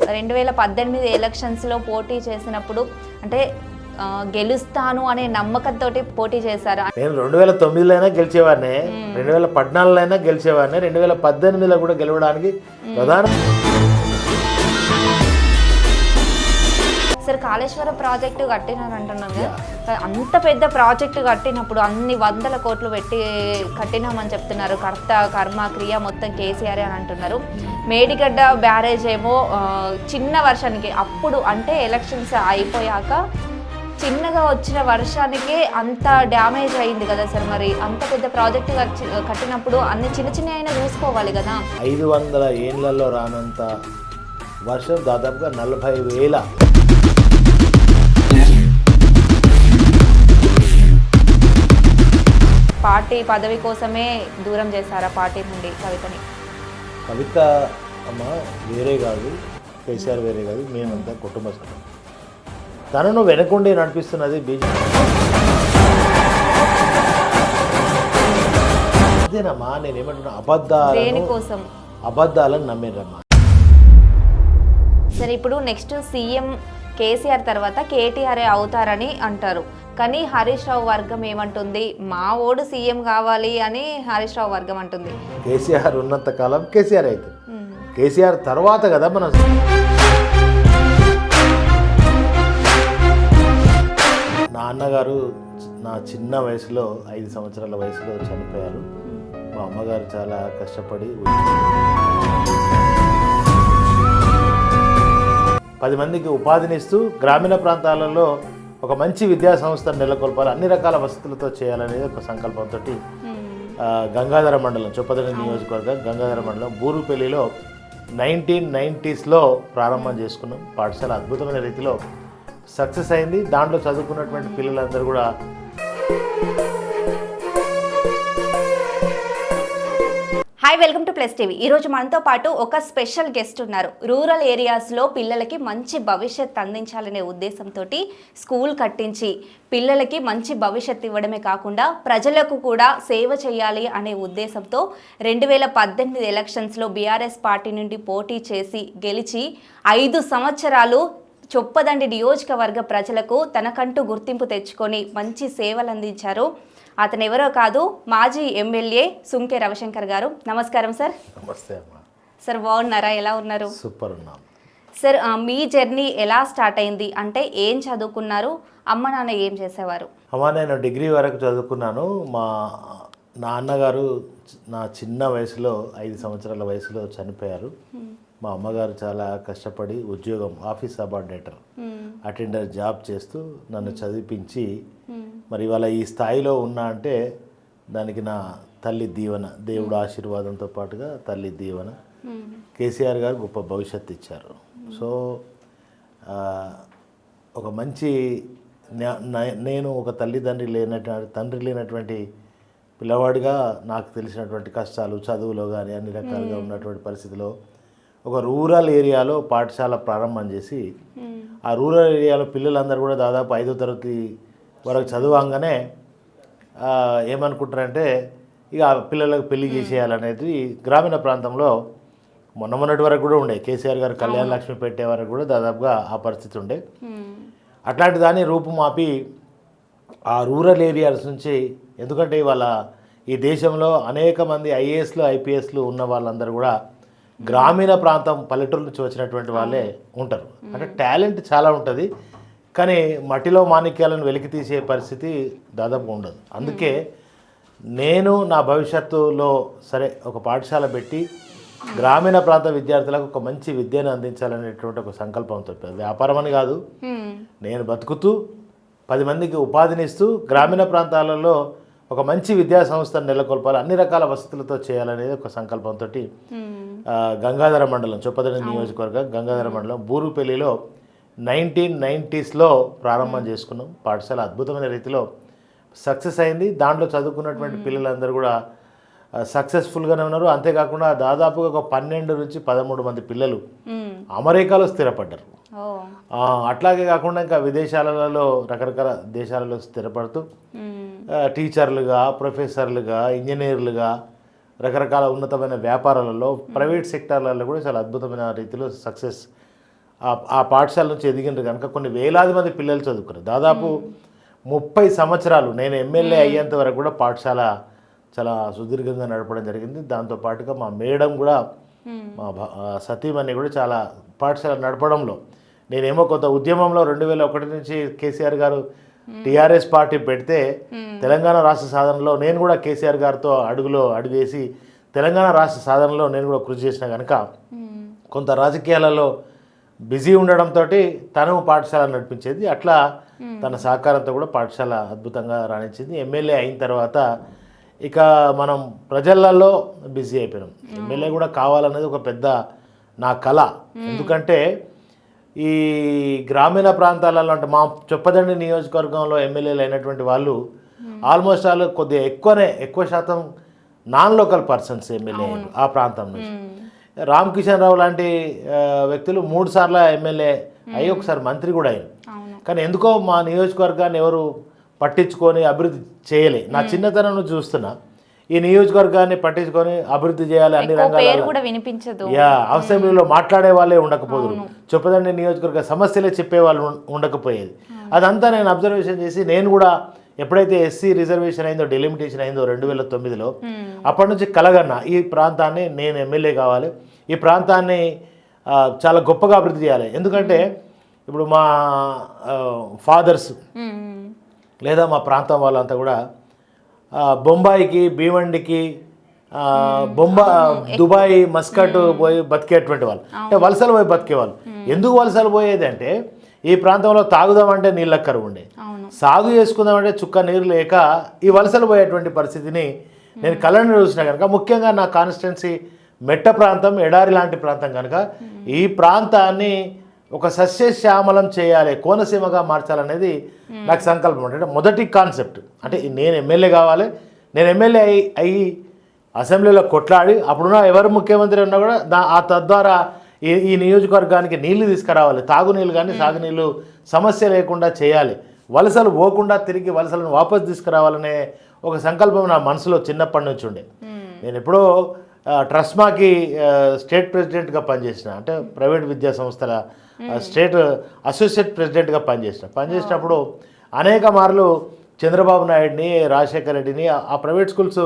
2018 ఎలక్షన్స్లో పోటీ చేసినప్పుడు అంటే గెలుస్తాను అనే నమ్మకంతో పోటీ చేశారు. నేను 2009లో అయినా గెలిచేవాడిని, 2014లో అయినా గెలిచేవాడిని, 2018లో కూడా గెలవడానికి ప్రధాన సార్ కాళేశ్వరం ప్రాజెక్టు కట్టినారు అంటున్నారు కదా, అంత పెద్ద ప్రాజెక్టు కట్టినప్పుడు అన్ని వందల కోట్లు పెట్టి కట్టినామని చెప్తున్నారు. కర్త కర్మ క్రియ మొత్తం కేసీఆర్ అని అంటున్నారు. మేడిగడ్డ బ్యారేజ్ ఏమో చిన్న వర్షానికి అప్పుడు అంటే ఎలక్షన్స్ అయిపోయాక చిన్నగా వచ్చిన వర్షానికే అంత డ్యామేజ్ అయింది కదా సార్. మరి అంత పెద్ద ప్రాజెక్టు కట్టినప్పుడు అన్ని చిన్న చిన్న అయినా చూసుకోవాలి కదా. 500 ఏళ్లలో రానంత వర్షం దాదాపుగా 40,000 పార్టీ పదవి కోసమే దూరం చేశారా పార్టీ నుండి కవితని? కవిత అమ్మ వేరే కాదు, కేసీఆర్ వేరే కాదు, మేమంతా కుటుంబ సభ్యులు. తనను వెనకుండి నడిపిస్తున్నది బీజేపీ. అదేనమ్మా నేనేమంటున్నా, అబద్ధాలను నమ్మిరమ్మా. సరే, ఇప్పుడు నెక్స్ట్ సీఎం కేసీఆర్ తర్వాత కేటీఆర్ అవుతారని అంటారు. కానీ హరీష్ రావు వర్గం ఏమంటుంది, మా ఓడు సీఎం కావాలి అని హరీష్ రావు వర్గం అంటుంది. కేసీఆర్ ఉన్నంత కాలం కేసీఆర్ అవుతుంది, కేసీఆర్ తర్వాత కదా మనం. నా అన్నగారు నా చిన్న వయసులో 5 సంవత్సరాల వయసులో చనిపోయారు. మా అమ్మగారు చాలా కష్టపడి 10 మందికి ఉపాధినిస్తూ గ్రామీణ ప్రాంతాలలో ఒక మంచి విద్యా సంస్థను నెలకొల్పాలి, అన్ని రకాల వసతులతో చేయాలనేది ఒక సంకల్పంతో గంగాధర మండలం, చొప్పదండి నియోజకవర్గం గంగాధర మండలం బూరుపల్లిలో 1990sలో ప్రారంభం చేసుకున్నాం. పాఠశాల అద్భుతమైన రీతిలో సక్సెస్ అయింది. దాంట్లో చదువుకున్నటువంటి పిల్లలందరూ కూడా hi, welcome to plus TV. ఈరోజు మనతో పాటు ఒక స్పెషల్ గెస్ట్ ఉన్నారు. రూరల్ ఏరియాస్లో పిల్లలకి మంచి భవిష్యత్ అందించాలనే ఉద్దేశంతో స్కూల్ కట్టించి పిల్లలకి మంచి భవిష్యత్ ఇవ్వడమే కాకుండా ప్రజలకు కూడా సేవ చేయాలి అనే ఉద్దేశంతో 2018 ఎలక్షన్స్లో బీఆర్ఎస్ పార్టీ నుండి పోటీ చేసి గెలిచి 5 సంవత్సరాలు చొప్పదండి నియోజకవర్గ ప్రజలకు తనకంటూ గుర్తింపు తెచ్చుకొని మంచి సేవలు అందించారు. అతను ఎవరో కాదు, మాజీ ఎమ్మెల్యే సుంకె రవిశంకర్ గారు. నమస్కారం సార్. నమస్తే అమ్మా. సార్ బాగున్నారా? ఎలా ఉన్నారు? సూపర్ ఉన్నాం సార్. మీ జర్నీ ఎలా స్టార్ట్ అయింది? అంటే ఏం చదువుకున్నారు? అమ్మ నాన్న ఏం చేసేవారు? అమ్మ నేను డిగ్రీ వరకు చదువుకున్నాను. మా నాన్నగారు నా చిన్న వయసులో 5 సంవత్సరాల వయసులో చనిపోయారు. మా అమ్మగారు చాలా కష్టపడి ఉద్యోగం ఆఫీస్ సబార్డినేటర్ అటెండర్ జాబ్ చేస్తూ నన్ను చదివించి మరి ఇవాళ ఈ స్థాయిలో ఉన్నా అంటే దానికి నా తల్లి దీవెన, దేవుడు ఆశీర్వాదంతో పాటుగా తల్లి దీవెన. కేసీఆర్ గారు గొప్ప భవిష్యత్తు ఇచ్చారు. సో ఒక మంచి నేను ఒక తండ్రి లేనటువంటి పిల్లవాడిగా నాకు తెలిసినటువంటి కష్టాలు చదువులో కానీ అన్ని రకాలుగా ఉన్నటువంటి పరిస్థితిలో ఒక రూరల్ ఏరియాలో పాఠశాల ప్రారంభం చేసి ఆ రూరల్ ఏరియాలో పిల్లలందరూ కూడా దాదాపు 5వ తరగతి వరకు చదవంగానే ఏమనుకుంటారంటే ఇక పిల్లలకు పెళ్లి చేసేయాలనేది గ్రామీణ ప్రాంతంలో మొన్నటి వరకు కూడా ఉండే. కేసీఆర్ గారు కళ్యాణ లక్ష్మి పెట్టే వరకు కూడా దాదాపుగా ఆ పరిస్థితి ఉండే. అట్లాంటి దాన్ని రూపుమాపి ఆ రూరల్ ఏరియాస్ నుంచి, ఎందుకంటే ఇవాళ ఈ దేశంలో అనేక మంది ఐఏఎస్లు ఐపీఎస్లు ఉన్న వాళ్ళందరూ కూడా గ్రామీణ ప్రాంతం పల్లెటూరు నుంచి వచ్చినటువంటి వాళ్ళే ఉంటారు. అంటే టాలెంట్ చాలా ఉంటుంది, కానీ మట్టిలో మాణిక్యాలను వెలికి తీసే పరిస్థితి దాదాపు ఉండదు. అందుకే నేను నా భవిష్యత్తులో సరే ఒక పాఠశాల పెట్టి గ్రామీణ ప్రాంత విద్యార్థులకు ఒక మంచి విద్యను అందించాలనేటువంటి ఒక సంకల్పంతో, వ్యాపారం అని కాదు, నేను బతుకుతూ 10 మందికి ఉపాధినిస్తూ గ్రామీణ ప్రాంతాలలో ఒక మంచి విద్యా సంస్థను నెలకొల్పాలి, అన్ని రకాల వసతులతో చేయాలనేది ఒక సంకల్పంతో గంగాధర మండలం, చొప్పదండి నియోజకవర్గం గంగాధర మండలం బూరుపల్లిలో 1990sలో ప్రారంభం చేసుకున్నాం. పాఠశాల అద్భుతమైన రీతిలో సక్సెస్ అయింది. దాంట్లో చదువుకున్నటువంటి పిల్లలందరూ కూడా సక్సెస్ఫుల్గానే ఉన్నారు. అంతేకాకుండా దాదాపుగా ఒక 12 నుంచి 13 మంది పిల్లలు అమెరికాలో స్థిరపడ్డారు. అట్లాగే కాకుండా ఇంకా విదేశాలలో రకరకాల దేశాలలో స్థిరపడుతూ టీచర్లుగా, ప్రొఫెసర్లుగా, ఇంజనీర్లుగా, రకరకాల ఉన్నతమైన వ్యాపారాలలో, ప్రైవేట్ సెక్టార్లలో కూడా చాలా అద్భుతమైన రీతిలో సక్సెస్ ఆ పాఠశాల నుంచి ఎదిగినారు కనుక కొన్ని వేలాది మంది పిల్లలు చదువుకున్నారు. దాదాపు 30 సంవత్సరాలు నేను ఎమ్మెల్యే అయ్యేంత వరకు కూడా పాఠశాల చాలా సుదీర్ఘంగా నడపడం జరిగింది. దాంతోపాటుగా మా మేడం కూడా మా సతీమణి కూడా చాలా పాఠశాల నడపడంలో నేనేమో కొంత ఉద్యమంలో 2001 నుంచి కేసీఆర్ గారు టీఆర్ఎస్ పార్టీ పెడితే తెలంగాణ రాష్ట్ర సాధనలో నేను కూడా కేసీఆర్ గారితో అడుగేసి తెలంగాణ రాష్ట్ర సాధనలో నేను కూడా కృషి చేసిన కనుక కొంత రాజకీయాలలో బిజీ ఉండడంతో తను పాఠశాల నడిపించేది. అట్లా తన సహకారంతో కూడా పాఠశాల అద్భుతంగా రాణించింది. ఎమ్మెల్యే అయిన తర్వాత ఇక మనం ప్రజలలో బిజీ అయిపోయినాం. ఎమ్మెల్యే కూడా కావాలనేది ఒక పెద్ద నా కళ. ఎందుకంటే ఈ గ్రామీణ ప్రాంతాలలో అంటే మా చొప్పదండి నియోజకవర్గంలో ఎమ్మెల్యేలు అయినటువంటి వాళ్ళు ఆల్మోస్ట్ వాళ్ళు కొద్దిగా ఎక్కువ శాతం నాన్ లోకల్ పర్సన్స్ ఎమ్మెల్యే ఆ ప్రాంతం నుంచి. రామ్ కిషన్ రావు లాంటి వ్యక్తులు 3 సార్లు ఎమ్మెల్యే అయ్యి ఒకసారి మంత్రి కూడా అయ్యారు. కానీ ఎందుకో మా నియోజకవర్గాన్ని ఎవరు పట్టించుకొని అభివృద్ధి చేయలే. నా చిన్నతనం నుంచి చూస్తున్నా ఈ నియోజకవర్గాన్ని పట్టించుకొని అభివృద్ధి చేయాలి అన్ని రంగాల్లో. అసెంబ్లీలో మాట్లాడే వాళ్ళే ఉండకపోదు. చొప్పదండి నియోజకవర్గ సమస్యలే చెప్పే వాళ్ళు ఉండకపోయేది. అదంతా నేను అబ్జర్వేషన్ చేసి నేను కూడా ఎప్పుడైతే ఎస్సీ రిజర్వేషన్ అయిందో డెలిమిటేషన్ అయిందో 2009లో అప్పటి నుంచి కలగన్నా ఈ ప్రాంతాన్ని నేను ఎమ్మెల్యే కావాలి, ఈ ప్రాంతాన్ని చాలా గొప్పగా అభివృద్ధి చేయాలి. ఎందుకంటే ఇప్పుడు మా ఫాదర్స్ లేదా మా ప్రాంతం వాళ్ళంతా కూడా బొంబాయికి భీవండికి దుబాయ్ మస్కట్ పోయి బతికేటువంటి వాళ్ళు, అంటే వలసలు పోయి బతికేవాళ్ళు. ఎందుకు వలసలు పోయేది అంటే ఈ ప్రాంతంలో తాగుదామంటే నీళ్ళ కరువు ఉండే, సాగు చేసుకుందామంటే చుక్క నీరు లేక ఈ వలసలు పోయేటువంటి పరిస్థితిని నేను కళ్ళని చూసిన కనుక, ముఖ్యంగా నా కాన్స్టిట్యున్సీ మెట్ట ప్రాంతం ఎడారి లాంటి ప్రాంతం కనుక ఈ ప్రాంతాన్ని ఒక సస్యశ్యామలం చేయాలి, కోనసీమగా మార్చాలనేది నాకు సంకల్పం. అంటే మొదటి కాన్సెప్ట్ అంటే నేను ఎమ్మెల్యే కావాలి, నేను ఎమ్మెల్యే అయ్యి అసెంబ్లీలో కొట్లాడి అప్పుడున్న ఎవరు ముఖ్యమంత్రి ఉన్నా కూడా తద్వారా ఈ నియోజకవర్గానికి నీళ్లు తీసుకురావాలి, తాగునీళ్ళు కానీ సాగునీళ్ళు సమస్య లేకుండా చేయాలి, వలసలు పోకుండా తిరిగి వలసలను వాపసు తీసుకురావాలనే ఒక సంకల్పం నా మనసులో చిన్నప్పటి నుంచి ఉండే. నేను ఎప్పుడో ట్రస్మాకి స్టేట్ ప్రెసిడెంట్గా పనిచేసిన, అంటే ప్రైవేట్ విద్యా సంస్థల స్టేట్ అసోసియేట్ ప్రెసిడెంట్గా పనిచేసినప్పుడు అనేక మార్లు చంద్రబాబు నాయుడిని రాజశేఖర రెడ్డిని ఆ ప్రైవేట్ స్కూల్స్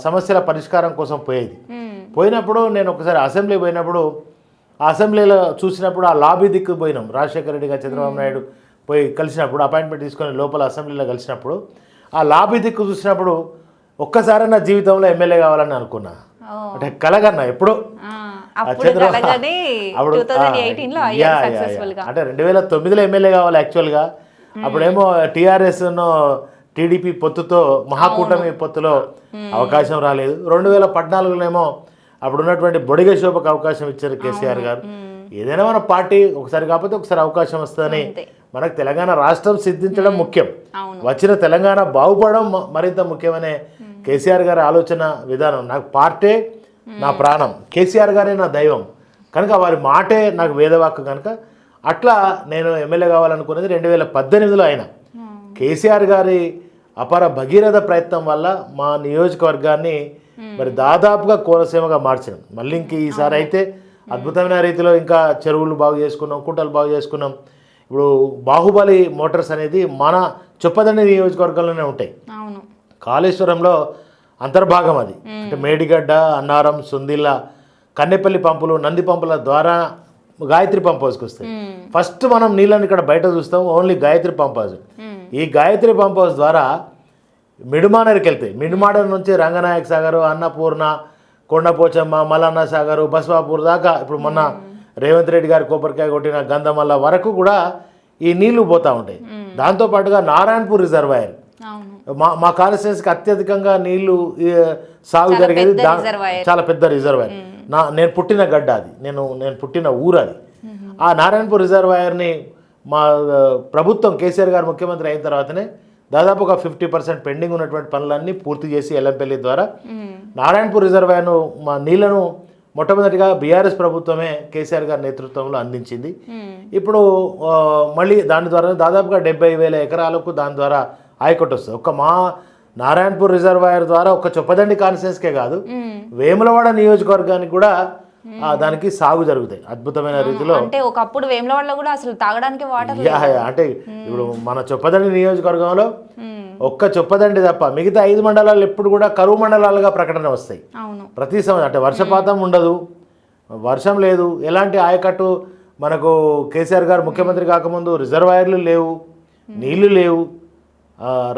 సమస్యల పరిష్కారం కోసం పోయినప్పుడు నేను ఒకసారి అసెంబ్లీ పోయినప్పుడు ఆ అసెంబ్లీలో చూసినప్పుడు ఆ లాబీ దిక్కు పోయినాం. రాజశేఖర రెడ్డిగా చంద్రబాబు నాయుడు పోయి కలిసినప్పుడు అపాయింట్మెంట్ తీసుకొని లోపల అసెంబ్లీలో కలిసినప్పుడు ఆ లాబీ దిక్కు చూసినప్పుడు ఒక్కసారి నా జీవితంలో ఎమ్మెల్యే కావాలని అనుకున్నా. అంటే కలగన్నా ఎప్పుడు అంటే 2009లో ఎమ్మెల్యే కావాలి యాక్చువల్గా. అప్పుడేమో టీఆర్ఎస్ టీడీపీ పొత్తుతో మహాకూటమి పొత్తులో అవకాశం రాలేదు. 2014లోనేమో అప్పుడు ఉన్నటువంటి బొడిగ శోభకు అవకాశం ఇచ్చారు కేసీఆర్ గారు. ఏదైనా మన పార్టీ ఒకసారి కాకపోతే ఒకసారి అవకాశం వస్తుందని మనకు తెలంగాణ రాష్ట్రం సిద్ధించడం ముఖ్యం, వచ్చిన తెలంగాణ బాగుపడడం మరింత ముఖ్యమనే కేసీఆర్ గారి ఆలోచన విధానం. నాకు పార్టీ నా ప్రాణం, కేసీఆర్ గారే నా దైవం కనుక వారి మాటే నాకు వేదవాక్కు కనుక అట్లా నేను ఎమ్మెల్యే కావాలనుకున్నది 2018లో అయినా కేసీఆర్ గారి అపార భగీరథ ప్రయత్నం వల్ల మా నియోజకవర్గాన్ని మరి దాదాపుగా కోనసీమగా మార్చినాం. మళ్ళీ ఇంక ఈసారి అయితే అద్భుతమైన రీతిలో ఇంకా చెరువులు బాగు చేసుకున్నాం, కుంటలు బాగు చేసుకున్నాం. ఇప్పుడు బాహుబలి మోటార్స్ అనేది మన చొప్పదండి నియోజకవర్గంలోనే ఉంటాయి. కాళేశ్వరంలో అంతర్భాగం అది, అంటే మేడిగడ్డ, అన్నారం, సుందిల్ల, కన్నెపల్లి పంపులు, నంది పంపుల ద్వారా గాయత్రి పంప్ హౌస్కి వస్తాయి. ఫస్ట్ మనం నీళ్ళని ఇక్కడ బయట చూస్తాం, ఓన్లీ గాయత్రి పంప్ హౌస్. ఈ గాయత్రి పంప్ హౌస్ ద్వారా మిడుమానరికి వెళ్తాయి. మిడుమానర్ నుంచి రంగనాయక సాగరు, అన్నపూర్ణ, కొండపోచమ్మ, మల్లన్న సాగరు, బస్వాపూర్ దాకా ఇప్పుడు మొన్న రేవంత్ రెడ్డి గారి కొబ్బరికాయ కొట్టిన గంధమల్ల వరకు కూడా ఈ నీళ్లు పోతూ ఉంటాయి. దాంతోపాటుగా నారాయణపూర్ రిజర్వాయర్ మా కాన్స్టిట్యున్సీకి అత్యధికంగా నీళ్లు సాగు జరిగేది, చాలా పెద్ద రిజర్వాయర్. నేను పుట్టిన గడ్డ అది, నేను పుట్టిన ఊరు అది. ఆ నారాయణపూర్ రిజర్వాయర్ని మా ప్రభుత్వం కేసీఆర్ గారు ముఖ్యమంత్రి అయిన తర్వాతనే దాదాపు ఒక 50% పెండింగ్ ఉన్నటువంటి పనులన్నీ పూర్తి చేసి ఎల్లంపల్లి ద్వారా నారాయణపూర్ రిజర్వాయర్ను మా నీళ్లను మొట్టమొదటిగా బీఆర్ఎస్ ప్రభుత్వమే కేసీఆర్ గారి నేతృత్వంలో అందించింది. ఇప్పుడు మళ్ళీ దాని ద్వారా దాదాపుగా 70,000 ఎకరాలకు దాని ద్వారా ఆయకట్టు వస్తుంది. ఒక మా నారాయణపూర్ రిజర్వాయర్ ద్వారా ఒక చొప్పదండి కాన్స్టిట్యున్సీకే కాదు, వేములవాడ నియోజకవర్గానికి కూడా దానికి సాగు జరుగుతాయి అద్భుతమైన రీతిలో. అంటే ఒకప్పుడు వేములవాడలో కూడా అసలు తాగడానికి వాటర్ అంటే ఇప్పుడు మన చొప్పదండి నియోజకవర్గంలో ఒక్క చొప్పదండి తప్ప మిగతా 5 మండలాలు ఎప్పుడు కూడా కరువు మండలాలుగా ప్రకటన వస్తాయి ప్రతి సంవత్సరం. అంటే వర్షపాతం ఉండదు, వర్షం లేదు, ఎలాంటి ఆయకట్టు మనకు కేసీఆర్ గారు ముఖ్యమంత్రి కాకముందు రిజర్వాయర్లు లేవు, నీళ్లు లేవు,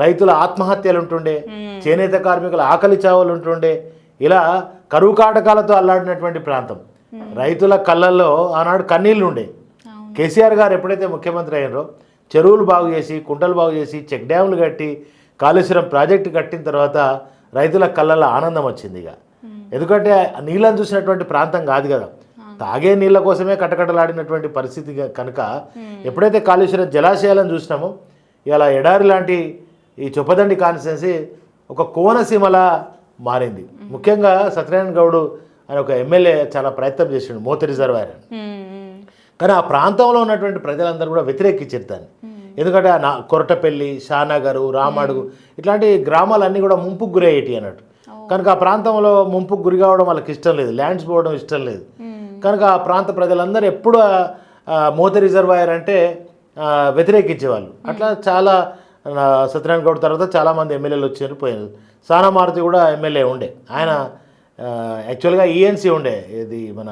రైతుల ఆత్మహత్యలు ఉంటుండే, చేనేత కార్మికుల ఆకలి చావులు ఉంటుండే. ఇలా కరువు కాటకాలతో అల్లాడినటువంటి ప్రాంతం. రైతుల కళ్ళల్లో ఆనాడు కన్నీళ్లు ఉండే. కేసీఆర్ గారు ఎప్పుడైతే ముఖ్యమంత్రి అయినారో చెరువులు బాగు చేసి, కుంటలు బాగు చేసి, చెక్ డ్యాములు కట్టి, కాళేశ్వరం ప్రాజెక్టు కట్టిన తర్వాత రైతుల కళ్ళల్లో ఆనందం వచ్చింది. ఇక ఎందుకంటే నీళ్ళని చూసినటువంటి ప్రాంతం కాదు కదా, తాగే నీళ్ళ కోసమే కటకటలాడినటువంటి పరిస్థితి కనుక ఎప్పుడైతే కాళేశ్వరం జలాశయాలను చూసినామో ఇలా ఎడారి లాంటి ఈ చొప్పదండి కాన్స్టిట్యున్సీ ఒక కోనసీమలా మారింది. ముఖ్యంగా సత్యనారాయణ గౌడ్ అని ఒక ఎమ్మెల్యే చాలా ప్రయత్నం చేసిండు మోతి రిజర్వాయర్ అని. కానీ ఆ ప్రాంతంలో ఉన్నటువంటి ప్రజలందరూ కూడా వ్యతిరేకించారు దాన్ని. ఎందుకంటే కొరటపల్లి, షానగరు, రామడుగు ఇట్లాంటి గ్రామాలన్నీ కూడా ముంపుకు గురయ్యేటి అన్నట్టు. కనుక ఆ ప్రాంతంలో ముంపుకు గురి కావడం వాళ్ళకి ఇష్టం లేదు, ల్యాండ్స్ పోవడం ఇష్టం లేదు. కనుక ఆ ప్రాంత ప్రజలందరూ ఎప్పుడు మోతి రిజర్వాయర్ అంటే వ్యతిరేకించేవాళ్ళు. అట్లా చాలా సత్యనారాయణ గౌడ్ తర్వాత చాలామంది ఎమ్మెల్యేలు వచ్చారు పోయారు. సానామారుతి కూడా ఎమ్మెల్యే ఉండే, ఆయన యాక్చువల్గా ఈఎన్సీ ఉండే, ఇది మన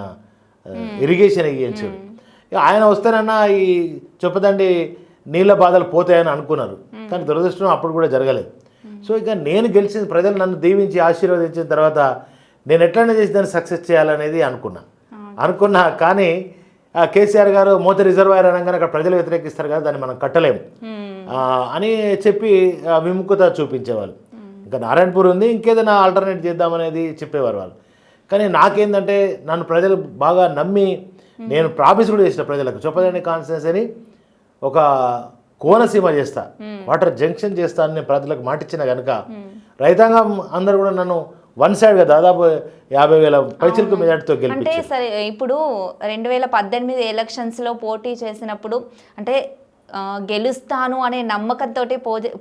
ఇరిగేషన్ ఈఎన్సీ. ఆయన వస్తేనన్నా ఈ చొప్పదండి నీళ్ళ బాధలు పోతాయని అనుకున్నారు, కానీ దురదృష్టం అప్పుడు కూడా జరగలేదు. సో ఇక నేను గెలిచింది, ప్రజలు నన్ను దీవించి ఆశీర్వదించిన తర్వాత నేను ఎట్లయినా చేసి దాన్ని సక్సెస్ చేయాలనేది అనుకున్నా. కానీ కేసీఆర్ గారు మోతి రిజర్వాయర్ అనగానే అక్కడ ప్రజలు వ్యతిరేకిస్తారు కదా, దాన్ని మనం కట్టలేము అని చెప్పి విముఖత చూపించేవాళ్ళు. ఇంకా నారాయణపూర్ ఉంది, ఇంకేదైనా ఆల్టర్నేట్ చేద్దామనేది చెప్పేవారు వాళ్ళు. కానీ నాకేంటంటే నన్ను ప్రజలు బాగా నమ్మి నేను ప్రామిస్ కూడా చేసిన ప్రజలకు చొప్పదండి కాన్స్టిట్యున్సీ అని ఒక కోనసీమ చేస్తా, వాటర్ జంక్షన్ చేస్తా అని నేను ప్రజలకు మాటిచ్చిన కనుక రైతాంగం అందరూ కూడా నన్ను వన్ సైడ్గా దాదాపు 50,000 పైచిలకు మెజార్టీతో గెలిపించారు. అంటే సరే, ఇప్పుడు 2018 ఎలక్షన్స్లో పోటీ చేసినప్పుడు అంటే గెలుస్తాను అనే నమ్మకంతో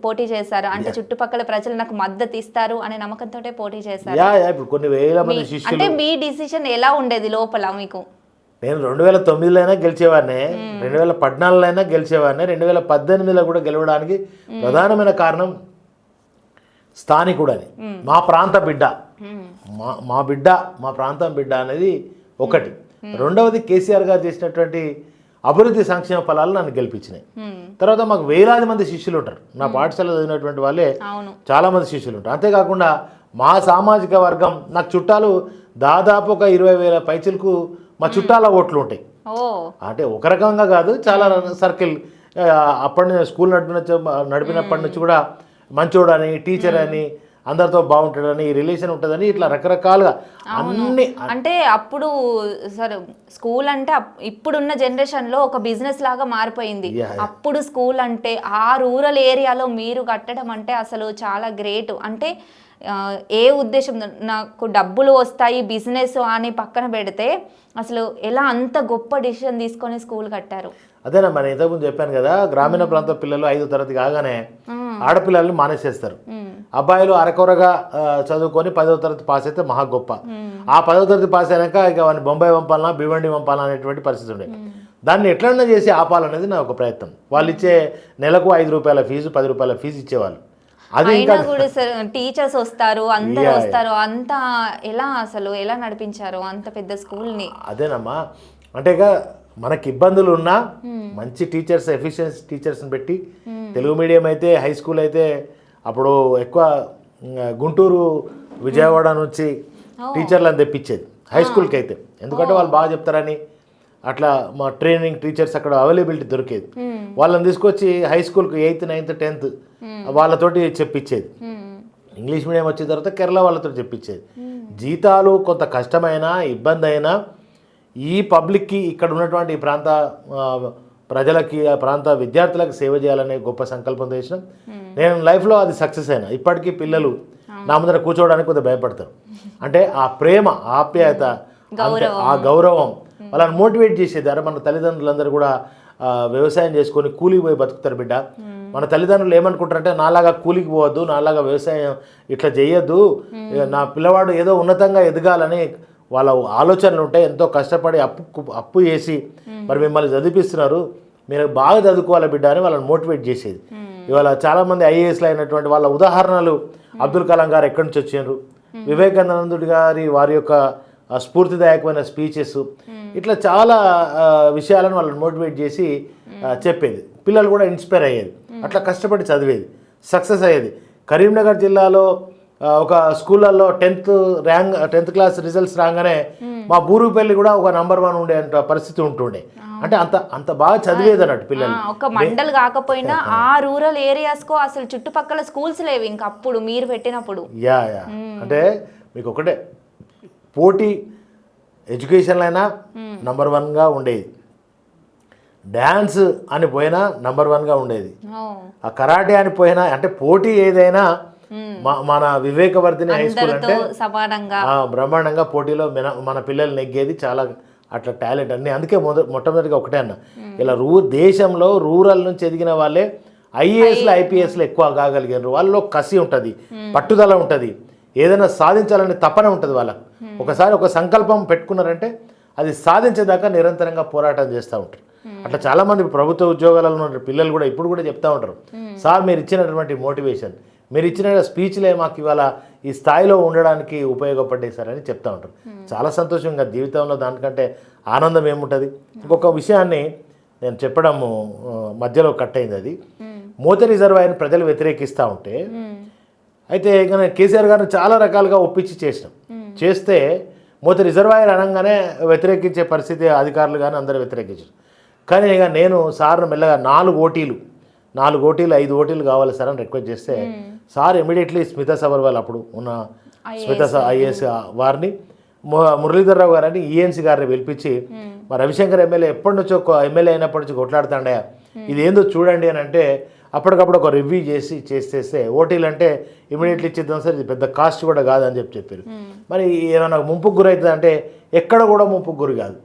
పోటీ చేశారు, అంటే చుట్టుపక్కల ప్రజలు నాకు మద్దతు ఇస్తారు అనే నమ్మకంతో పోటీ చేశారు. ఇప్పుడు కొన్ని వేల మంది శిష్యులు. అంటే మీ డిసిషన్ ఎలా ఉండేది లోపల మీకు? నేను 2009లో అయినా గెలిచేవాడిని, 2014లో అయినా గెలిచేవాడిని, 2018లో కూడా గెలవడానికి ప్రధానమైన కారణం స్థానికుడని, మా ప్రాంత బిడ్డ, మా బిడ్డ, మా ప్రాంతం బిడ్డ అనేది ఒకటి. రెండవది కేసీఆర్ గారు చేసినటువంటి అభివృద్ధి సంక్షేమ ఫలాలు నన్ను గెలిపించినాయి. తర్వాత మాకు వేలాది మంది శిష్యులు ఉంటారు, నా పాఠశాల చదివినటువంటి వాళ్ళే చాలామంది శిష్యులు ఉంటారు. అంతేకాకుండా మా సామాజిక వర్గం, నాకు చుట్టాలు దాదాపు ఒక 20,000 పైచిలకు మా చుట్టాల ఓట్లు ఉంటాయి. అంటే ఒక రకంగా కాదు, చాలా సర్కిల్. అప్పటి నుంచి స్కూల్ నడిపినప్పటి నుంచి కూడా మంచోడు అని, టీచర్ అని, అందరితో బాగుంటాడని, రిలేషన్ ఉంటుందని, ఇట్లా రకరకాలుగా అన్ని. అంటే అప్పుడు సరే స్కూల్ అంటే ఇప్పుడున్న జనరేషన్లో ఒక బిజినెస్ లాగా మారిపోయింది. అప్పుడు స్కూల్ అంటే ఆ రూరల్ ఏరియాలో మీరు కట్టడం అంటే అసలు చాలా గ్రేట్. అంటే ఏ ఉద్దేశం, నాకు డబ్బులు వస్తాయి బిజినెస్ అని పక్కన పెడితే అసలు ఎలా అంత గొప్ప డిసిషన్ తీసుకొని స్కూల్ కట్టారు? అదేనా మరి ఇంతకుముందు చెప్పాను కదా, గ్రామీణ ప్రాంత పిల్లలు 5వ తరగతి కాగానే ఆడపిల్లల్ని మానేసేస్తారు. అబ్బాయిలు అరకొరగా చదువుకొని 10వ తరగతి పాస్ అయితే మహా గొప్ప. ఆ 10వ తరగతి పాస్ అయినాక ఇక వాడిని బొంబాయి పంపాలన్నా, భివండి పంపాలన్నా అనేటువంటి పరిస్థితి ఉండే. దాన్ని ఎట్లన్నా చేసి ఆపాలనేది నా ఒక ప్రయత్నం. వాళ్ళు ఇచ్చే నెలకు 5 రూపాయల ఫీజు, 10 రూపాయల ఫీజు ఇచ్చేవాళ్ళు. అది అయినా కూడా సార్ టీచర్స్ వస్తారు, అందరూ వస్తారు, అంతా ఎలా నడిపించారు అంత పెద్ద స్కూల్ని? అదేనమ్మా, అంటే ఇక మనకి ఇబ్బందులు ఉన్నా మంచి టీచర్స్, ఎఫిషియన్సీ టీచర్స్ని పెట్టి, తెలుగు మీడియం అయితే, హై స్కూల్ అయితే అప్పుడు ఎక్కువ గుంటూరు, విజయవాడ నుంచి టీచర్లను తెప్పించేది హై స్కూల్కి అయితే. ఎందుకంటే వాళ్ళు బాగా చెప్తారని అట్లా మా ట్రైనింగ్ టీచర్స్ అక్కడ అవైలబిలిటీ దొరికేది. వాళ్ళని తీసుకొచ్చి హై స్కూల్కి 8th, 9th, 10th వాళ్ళతోటి చెప్పించేది. ఇంగ్లీష్ మీడియం వచ్చిన తర్వాత కేరళ వాళ్ళతో చెప్పించేది. జీతాలు కొంత కష్టమైనా, ఇబ్బంది అయినా ఈ పబ్లిక్కి, ఇక్కడ ఉన్నటువంటి ఈ ప్రాంత ప్రజలకి, ఆ ప్రాంత విద్యార్థులకు సేవ చేయాలనే గొప్ప సంకల్పం చేసిన నేను లైఫ్లో అది సక్సెస్ అయినా. ఇప్పటికీ పిల్లలు నా ముందర కూర్చోవడానికి కొద్దిగా భయపడతారు. అంటే ఆ ప్రేమ, ఆప్యాయత, ఆ గౌరవం వాళ్ళని మోటివేట్ చేసేది. అరే మన తల్లిదండ్రులందరూ కూడా వ్యవసాయం చేసుకొని కూలికి పోయి బతుకుతారు బిడ్డ. మన తల్లిదండ్రులు ఏమనుకుంటారంటే నాలాగా కూలికి పోవద్దు, నాలాగా వ్యవసాయం ఇట్లా చేయొద్దు, నా పిల్లవాడు ఏదో ఉన్నతంగా ఎదగాలని వాళ్ళ ఆలోచనలు ఉంటాయి, ఎంతో కష్టపడి అప్పు చేసి మరి మిమ్మల్ని చదివిస్తున్నారు, మీరు బాగా చదువుకోవాలి బిడ్డ అని వాళ్ళని మోటివేట్ చేసేది. ఇవాళ చాలామంది ఐఏఎస్లు అయినటువంటి వాళ్ళ ఉదాహరణలు అబ్దుల్ కలాం గారు ఎక్కడి నుంచి వచ్చారు, వివేకానందుడి గారి వారి యొక్క స్ఫూర్తిదాయకమైన స్పీచెస్, ఇట్లా చాలా విషయాలను వాళ్ళని మోటివేట్ చేసి చెప్పేది. పిల్లలు కూడా ఇన్స్పైర్ అయ్యేది, అట్లా కష్టపడి చదివేది, సక్సెస్ అయ్యేది. కరీంనగర్ జిల్లాలో ఒక స్కూళ్ళల్లో 10th క్లాస్ రిజల్ట్స్ రాగానే మా బూరుగుపల్లి కూడా ఒక నంబర్ 1 ఉండే పరిస్థితి ఉంటుండే. అంటే అంత బాగా చదివేది అన్నట్టు పిల్లలు. ఒక మండల్ కాకపోయినా ఆ రూరల్ ఏరియాస్ కో అసలు చుట్టుపక్కల స్కూల్స్ లేవు ఇంకా అప్పుడు మీరు పెట్టినప్పుడు. యా అంటే మీకు ఒకటే పోటీ, ఎడ్యుకేషన్లో అయినా నంబర్ 1గా ఉండేది, డ్యాన్స్ అని పోయినా నంబర్ 1గా ఉండేది, ఆ కరాటే అని పోయినా, అంటే పోటీ ఏదైనా మన వివేకవర్ధిని హై స్కూల్ అంటే సమానంగా బ్రహ్మాండంగా పోటీలో మన పిల్లలు నెగ్గేది. చాలా అట్లా టాలెంట్ అన్నీ. అందుకే మొట్టమొదటిగా ఒకటే అన్న, ఇలా దేశంలో రూరల్ నుంచి ఎదిగిన వాళ్ళే ఐఏఎస్లు ఐపీఎస్లు ఎక్కువ కాగలిగారు. వాళ్ళలో కసి ఉంటుంది, పట్టుదల ఉంటుంది, ఏదైనా సాధించాలనే తపన ఉంటుంది వాళ్ళకు. ఒకసారి ఒక సంకల్పం పెట్టుకున్నారంటే అది సాధించేదాకా నిరంతరంగా పోరాటం చేస్తూ ఉంటారు. అట్లా చాలామంది ప్రభుత్వ ఉద్యోగాలలో ఉన్న పిల్లలు కూడా ఇప్పుడు కూడా చెప్తూ ఉంటారు, సార్ మీరు ఇచ్చినటువంటి మోటివేషన్, మీరు ఇచ్చిన స్పీచ్లే మాకు ఇవాళ ఈ స్థాయిలో ఉండడానికి ఉపయోగపడ్డాయి సార్ అని చెప్తూ ఉంటారు. చాలా సంతోషంగా జీవితంలో దానికంటే ఆనందం ఏముంటుంది. ఇంకొక విషయాన్ని నేను చెప్పడం మధ్యలో కట్ అయింది. అది మోతే రిజర్వాయర్ని ప్రజలు వ్యతిరేకిస్తూ ఉంటే, అయితే ఇక కేసీఆర్ గారిని చాలా రకాలుగా ఒప్పించి చేస్తే మోతే రిజర్వాయర్ అనగానే వ్యతిరేకించే పరిస్థితి అధికారులు కానీ అందరూ వ్యతిరేకించారు. కానీ ఇక నేను సార్ను మెల్లగా 4 ఓటీలు 5 ఓటీలు కావాలి సార్ అని రిక్వెస్ట్ చేస్తే సార్ ఇమీడియట్లీ స్మితా సబర్వాల్ అప్పుడు ఉన్న స్మితా ఐఏఎస్ వారిని, మురళీధర్ రావు గారని ఈఎన్సీ గారిని పిలిపించి, మా రవిశంకర్ ఎమ్మెల్యే ఎప్పటి నుంచో ఎమ్మెల్యే అయినప్పటి నుంచి కొట్లాడుతాండే, ఇది ఏందో చూడండి అని అంటే అప్పటికప్పుడు ఒక రివ్యూ చేస్తే ఓటీలు అంటే ఇమీడియట్లీ ఇచ్చేద్దాం సార్, ఇది పెద్ద కాస్ట్ కూడా కాదని చెప్పారు. మరి ఏమైనా ముంపుకు గురవుతుంది అంటే ఎక్కడ కూడా ముంపుకు గురి కాదు.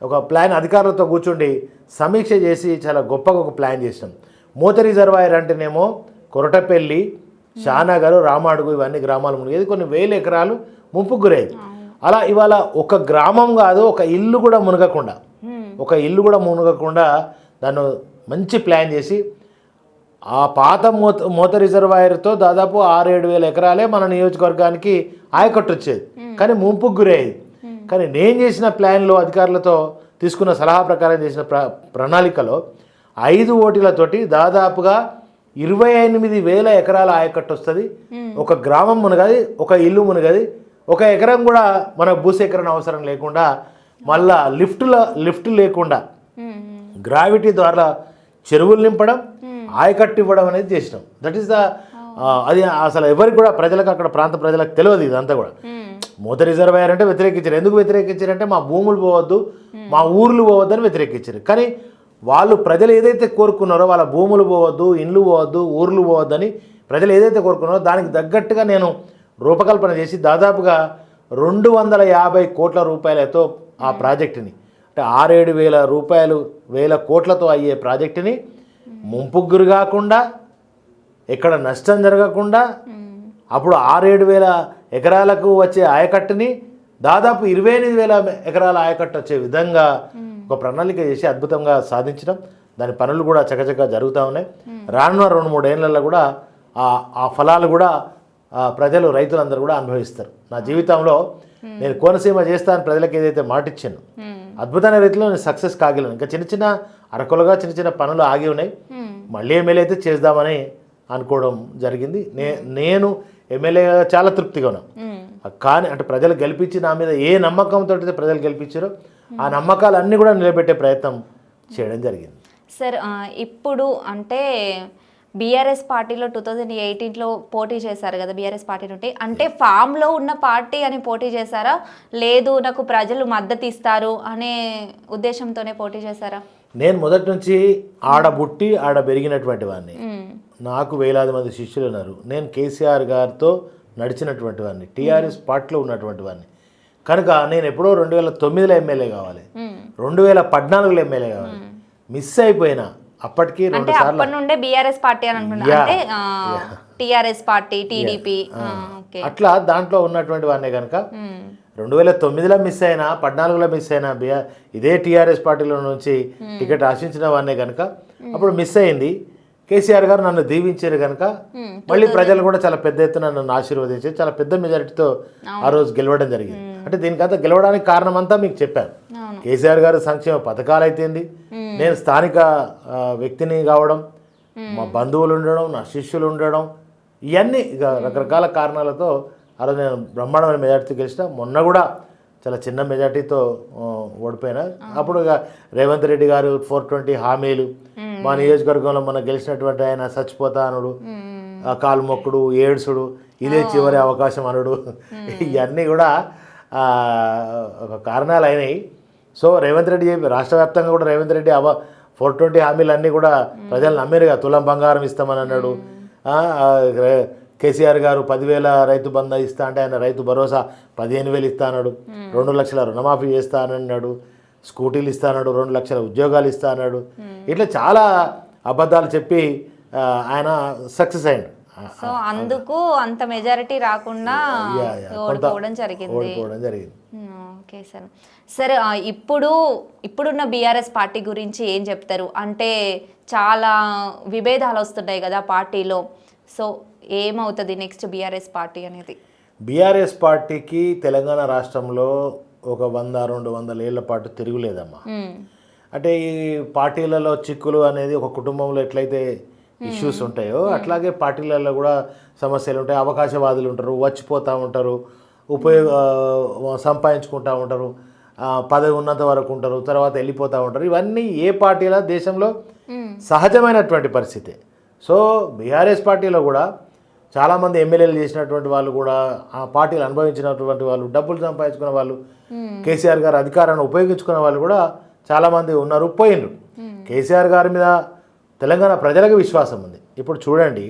ఒక ప్లాన్ అధికారులతో కూర్చుండి సమీక్ష చేసి చాలా గొప్పగా ఒక ప్లాన్ చేసినాం. మోతే రిజర్వాయర్ అంటేనేమో కొరటపల్లి, షానగర్, రామాడుగు ఇవన్నీ గ్రామాలు మునిగేది, కొన్ని వేల ఎకరాలు ముంపుకు గురయ్యేది. అలా ఇవాళ ఒక గ్రామం కాదు, ఒక ఇల్లు కూడా మునగకుండా దాన్ని మంచి ప్లాన్ చేసి ఆ పాత మోతే రిజర్వాయర్తో దాదాపు 6-7 వేల ఎకరాలే మన నియోజకవర్గానికి ఆయకట్టు వచ్చేది, కానీ ముంపుకు గురయ్యేది. కానీ నేను చేసిన ప్లాన్లో అధికారులతో తీసుకున్న సలహా ప్రకారం చేసిన ప్రణాళికలో 5 ఓటీలతోటి దాదాపుగా 28,000 ఎకరాల ఆయకట్టు వస్తుంది. ఒక గ్రామం మునగది, ఒక ఇల్లు మునగది, ఒక ఎకరం కూడా మనకు భూసేకరణ అవసరం లేకుండా, మళ్ళా లిఫ్ట్ లేకుండా గ్రావిటీ ద్వారా చెరువులు నింపడం, ఆయకట్టు ఇవ్వడం అనేది చేసినాం. దట్ ఈస్ అది అసలు ఎవరికి కూడా ప్రజలకు, అక్కడ ప్రాంత ప్రజలకు తెలియదు ఇదంతా కూడా. మోతే రిజర్వాయర్ అంటే వ్యతిరేకించారు. ఎందుకు వ్యతిరేకించారంటే మా భూములు పోవద్దు, మా ఊర్లు పోవద్దు అని వ్యతిరేకించారు. కానీ వాళ్ళు ప్రజలు ఏదైతే కోరుకున్నారో, వాళ్ళ భూములు పోవద్దు, ఇండ్లు పోవద్దు, ఊర్లు పోవద్దని ప్రజలు ఏదైతే కోరుకున్నారో దానికి తగ్గట్టుగా నేను రూపకల్పన చేసి దాదాపుగా 250 కోట్ల రూపాయలతో ఆ ప్రాజెక్టుని, అంటే 6-7 కోట్లతో అయ్యే ప్రాజెక్టుని ముంపుకు గురి కాకుండా, ఎక్కడ నష్టం జరగకుండా, అప్పుడు 6-7 ఎకరాలకు వచ్చే ఆయకట్టుని దాదాపు 28,000 ఎకరాల ఆయకట్టు వచ్చే విధంగా ఒక ప్రణాళిక చేసి అద్భుతంగా సాధించడం. దాని పనులు కూడా చకచకా జరుగుతూ ఉన్నాయి. రానున్న 2-3 ఏళ్లలో కూడా ఆ ఫలాలు కూడా ప్రజలు, రైతులందరూ కూడా అనుభవిస్తారు. నా జీవితంలో నేను కోనసీమ చేస్తాను ప్రజలకు ఏదైతే మాటిచ్చాను, అద్భుతమైన రీతిలో నేను సక్సెస్ కాగలను. ఇంకా చిన్న అరకొలగా చిన్న పనులు ఆగి ఉన్నాయి. మళ్ళీ ఎమ్మెల్యే అయితే చేద్దామని అనుకోవడం జరిగింది. నేను ఎమ్మెల్యేగా చాలా తృప్తిగా ఉన్నాను. కానీ అంటే ప్రజలు గెలిపించి నా మీద ఏ నమ్మకంతో అయితే ప్రజలు గెలిపించారో ఆ నమ్మకాలన్నీ కూడా నిలబెట్టే ప్రయత్నం చేయడం జరిగింది. సార్ ఇప్పుడు అంటే బీఆర్ఎస్ పార్టీలో 2018లో పోటీ చేశారు కదా, బీఆర్ఎస్ పార్టీ నుండి, అంటే ఫామ్లో ఉన్న పార్టీ అని పోటీ చేశారా, లేదు నాకు ప్రజలు మద్దతు ఇస్తారు అనే ఉద్దేశంతోనే పోటీ చేశారా? నేను మొదటి నుంచి ఆడబుట్టి ఆడ పెరిగినటువంటి వాడిని. నాకు వేలాది మంది శిష్యులు ఉన్నారు. నేను కేసీఆర్ గారితో నడిచినటువంటి వాడిని, టీఆర్ఎస్ పార్టీలో ఉన్నటువంటి వాడిని. కనుక నేను ఎప్పుడో 2009లో ఎమ్మెల్యే కావాలి, 2014లో ఎమ్మెల్యే కావాలి, మిస్ అయిపోయినా. అప్పటికి 2 సార్లు నుండే బీఆర్ఎస్ పార్టీ అని అనుకుంటా, అంటే టీఆర్ఎస్ పార్టీ, టీడీపీ అట్లా దాంట్లో ఉన్నటువంటి వాడినే కనుక 2009లో మిస్ అయినా 14లో మిస్ అయినా ఇదే టీఆర్ఎస్ పార్టీలో నుంచి టికెట్ ఆశించిన వాడినే కనుక అప్పుడు మిస్ అయింది. కేసీఆర్ గారు నన్ను దీవించారు కనుక మళ్ళీ ప్రజలు కూడా చాలా పెద్ద ఎత్తున నన్ను ఆశీర్వదించి చాలా పెద్ద మెజారిటీతో ఆ రోజు గెలవడం జరిగింది. అంటే దీనికంతా గెలవడానికి కారణం అంతా మీకు చెప్పాను. కేసీఆర్ గారు సంక్షేమ పథకాలు అయితేంది, నేను స్థానిక వ్యక్తిని కావడం, మా బంధువులు ఉండడం, నా శిష్యులు ఉండడం, ఇవన్నీ ఇక రకరకాల కారణాలతో ఆ రోజు నేను బ్రహ్మాండమైన మెజార్టీతో గెలిచిన. మొన్న కూడా చాలా చిన్న మెజార్టీతో ఓడిపోయినా. అప్పుడు ఇక రేవంత్ రెడ్డి గారు 420 హామీలు, మా నియోజకవర్గంలో మన గెలిచినటువంటి ఆయన చచ్చిపోతానుడు, కాలు మొక్కుడు, ఏడ్సుడు, ఇదే చివరి అవకాశం అనుడు, ఇవన్నీ కూడా ఒక కారణాలు అయినాయి. సో రేవంత్ రెడ్డి రాష్ట్ర వ్యాప్తంగా కూడా రేవంత్ రెడ్డి 420 హామీలు అన్నీ కూడా ప్రజలు నమ్మారుగా. తులం బంగారం ఇస్తామని అన్నాడు. కేసీఆర్ గారు 10,000 రైతు బంధు ఇస్తా అంటే ఆయన రైతు భరోసా 15,000 ఇస్తా అన్నాడు. 2 లక్షల రుణమాఫీ చేస్తా అన్నాడు. స్కూటీలు ఇస్తా అన్నాడు. 2 లక్షల ఉద్యోగాలు ఇస్తా అన్నాడు. ఇట్లా చాలా అబద్ధాలు చెప్పి ఆయన సక్సెస్ అయ్యాడు. సో అందుకు అంత మెజారిటీ రాకుండా ఓడిపోవడం జరిగింది. Okay sir. సరే, ఇప్పుడున్న బీఆర్ఎస్ పార్టీ గురించి ఏం చెప్తారు? అంటే చాలా విభేదాలు వస్తున్నాయి కదా పార్టీలో. సో ఏమవుతుంది నెక్స్ట్ బీఆర్ఎస్ పార్టీ అనేది? బీఆర్ఎస్ పార్టీకి తెలంగాణ రాష్ట్రంలో ఒక 100-200 ఏళ్ల పాటు తిరుగులేదమ్మా. అంటే ఈ పార్టీలలో చిక్కులు అనేది ఒక కుటుంబంలో ఎట్లయితే ఇష్యూస్ ఉంటాయో అట్లాగే పార్టీలలో కూడా సమస్యలు ఉంటాయి. అవకాశవాదులు ఉంటారు, వచ్చిపోతూ ఉంటారు, సంపాదించుకుంటూ ఉంటారు, పదవి ఉన్నంత వరకు ఉంటారు, తర్వాత వెళ్ళిపోతూ ఉంటారు. ఇవన్నీ ఏ పార్టీల దేశంలో సహజమైనటువంటి పరిస్థితి. సో బీఆర్ఎస్ పార్టీలో కూడా చాలామంది ఎమ్మెల్యేలు చేసినటువంటి వాళ్ళు కూడా, ఆ పార్టీలు అనుభవించినటువంటి వాళ్ళు, డబ్బులు సంపాదించుకున్న వాళ్ళు, కేసీఆర్ గారు అధికారాన్ని ఉపయోగించుకున్న వాళ్ళు కూడా చాలామంది ఉన్నారు, పోయినరు. కేసీఆర్ గారి మీద తెలంగాణ ప్రజలకు విశ్వాసం ఉంది. ఇప్పుడు చూడండి,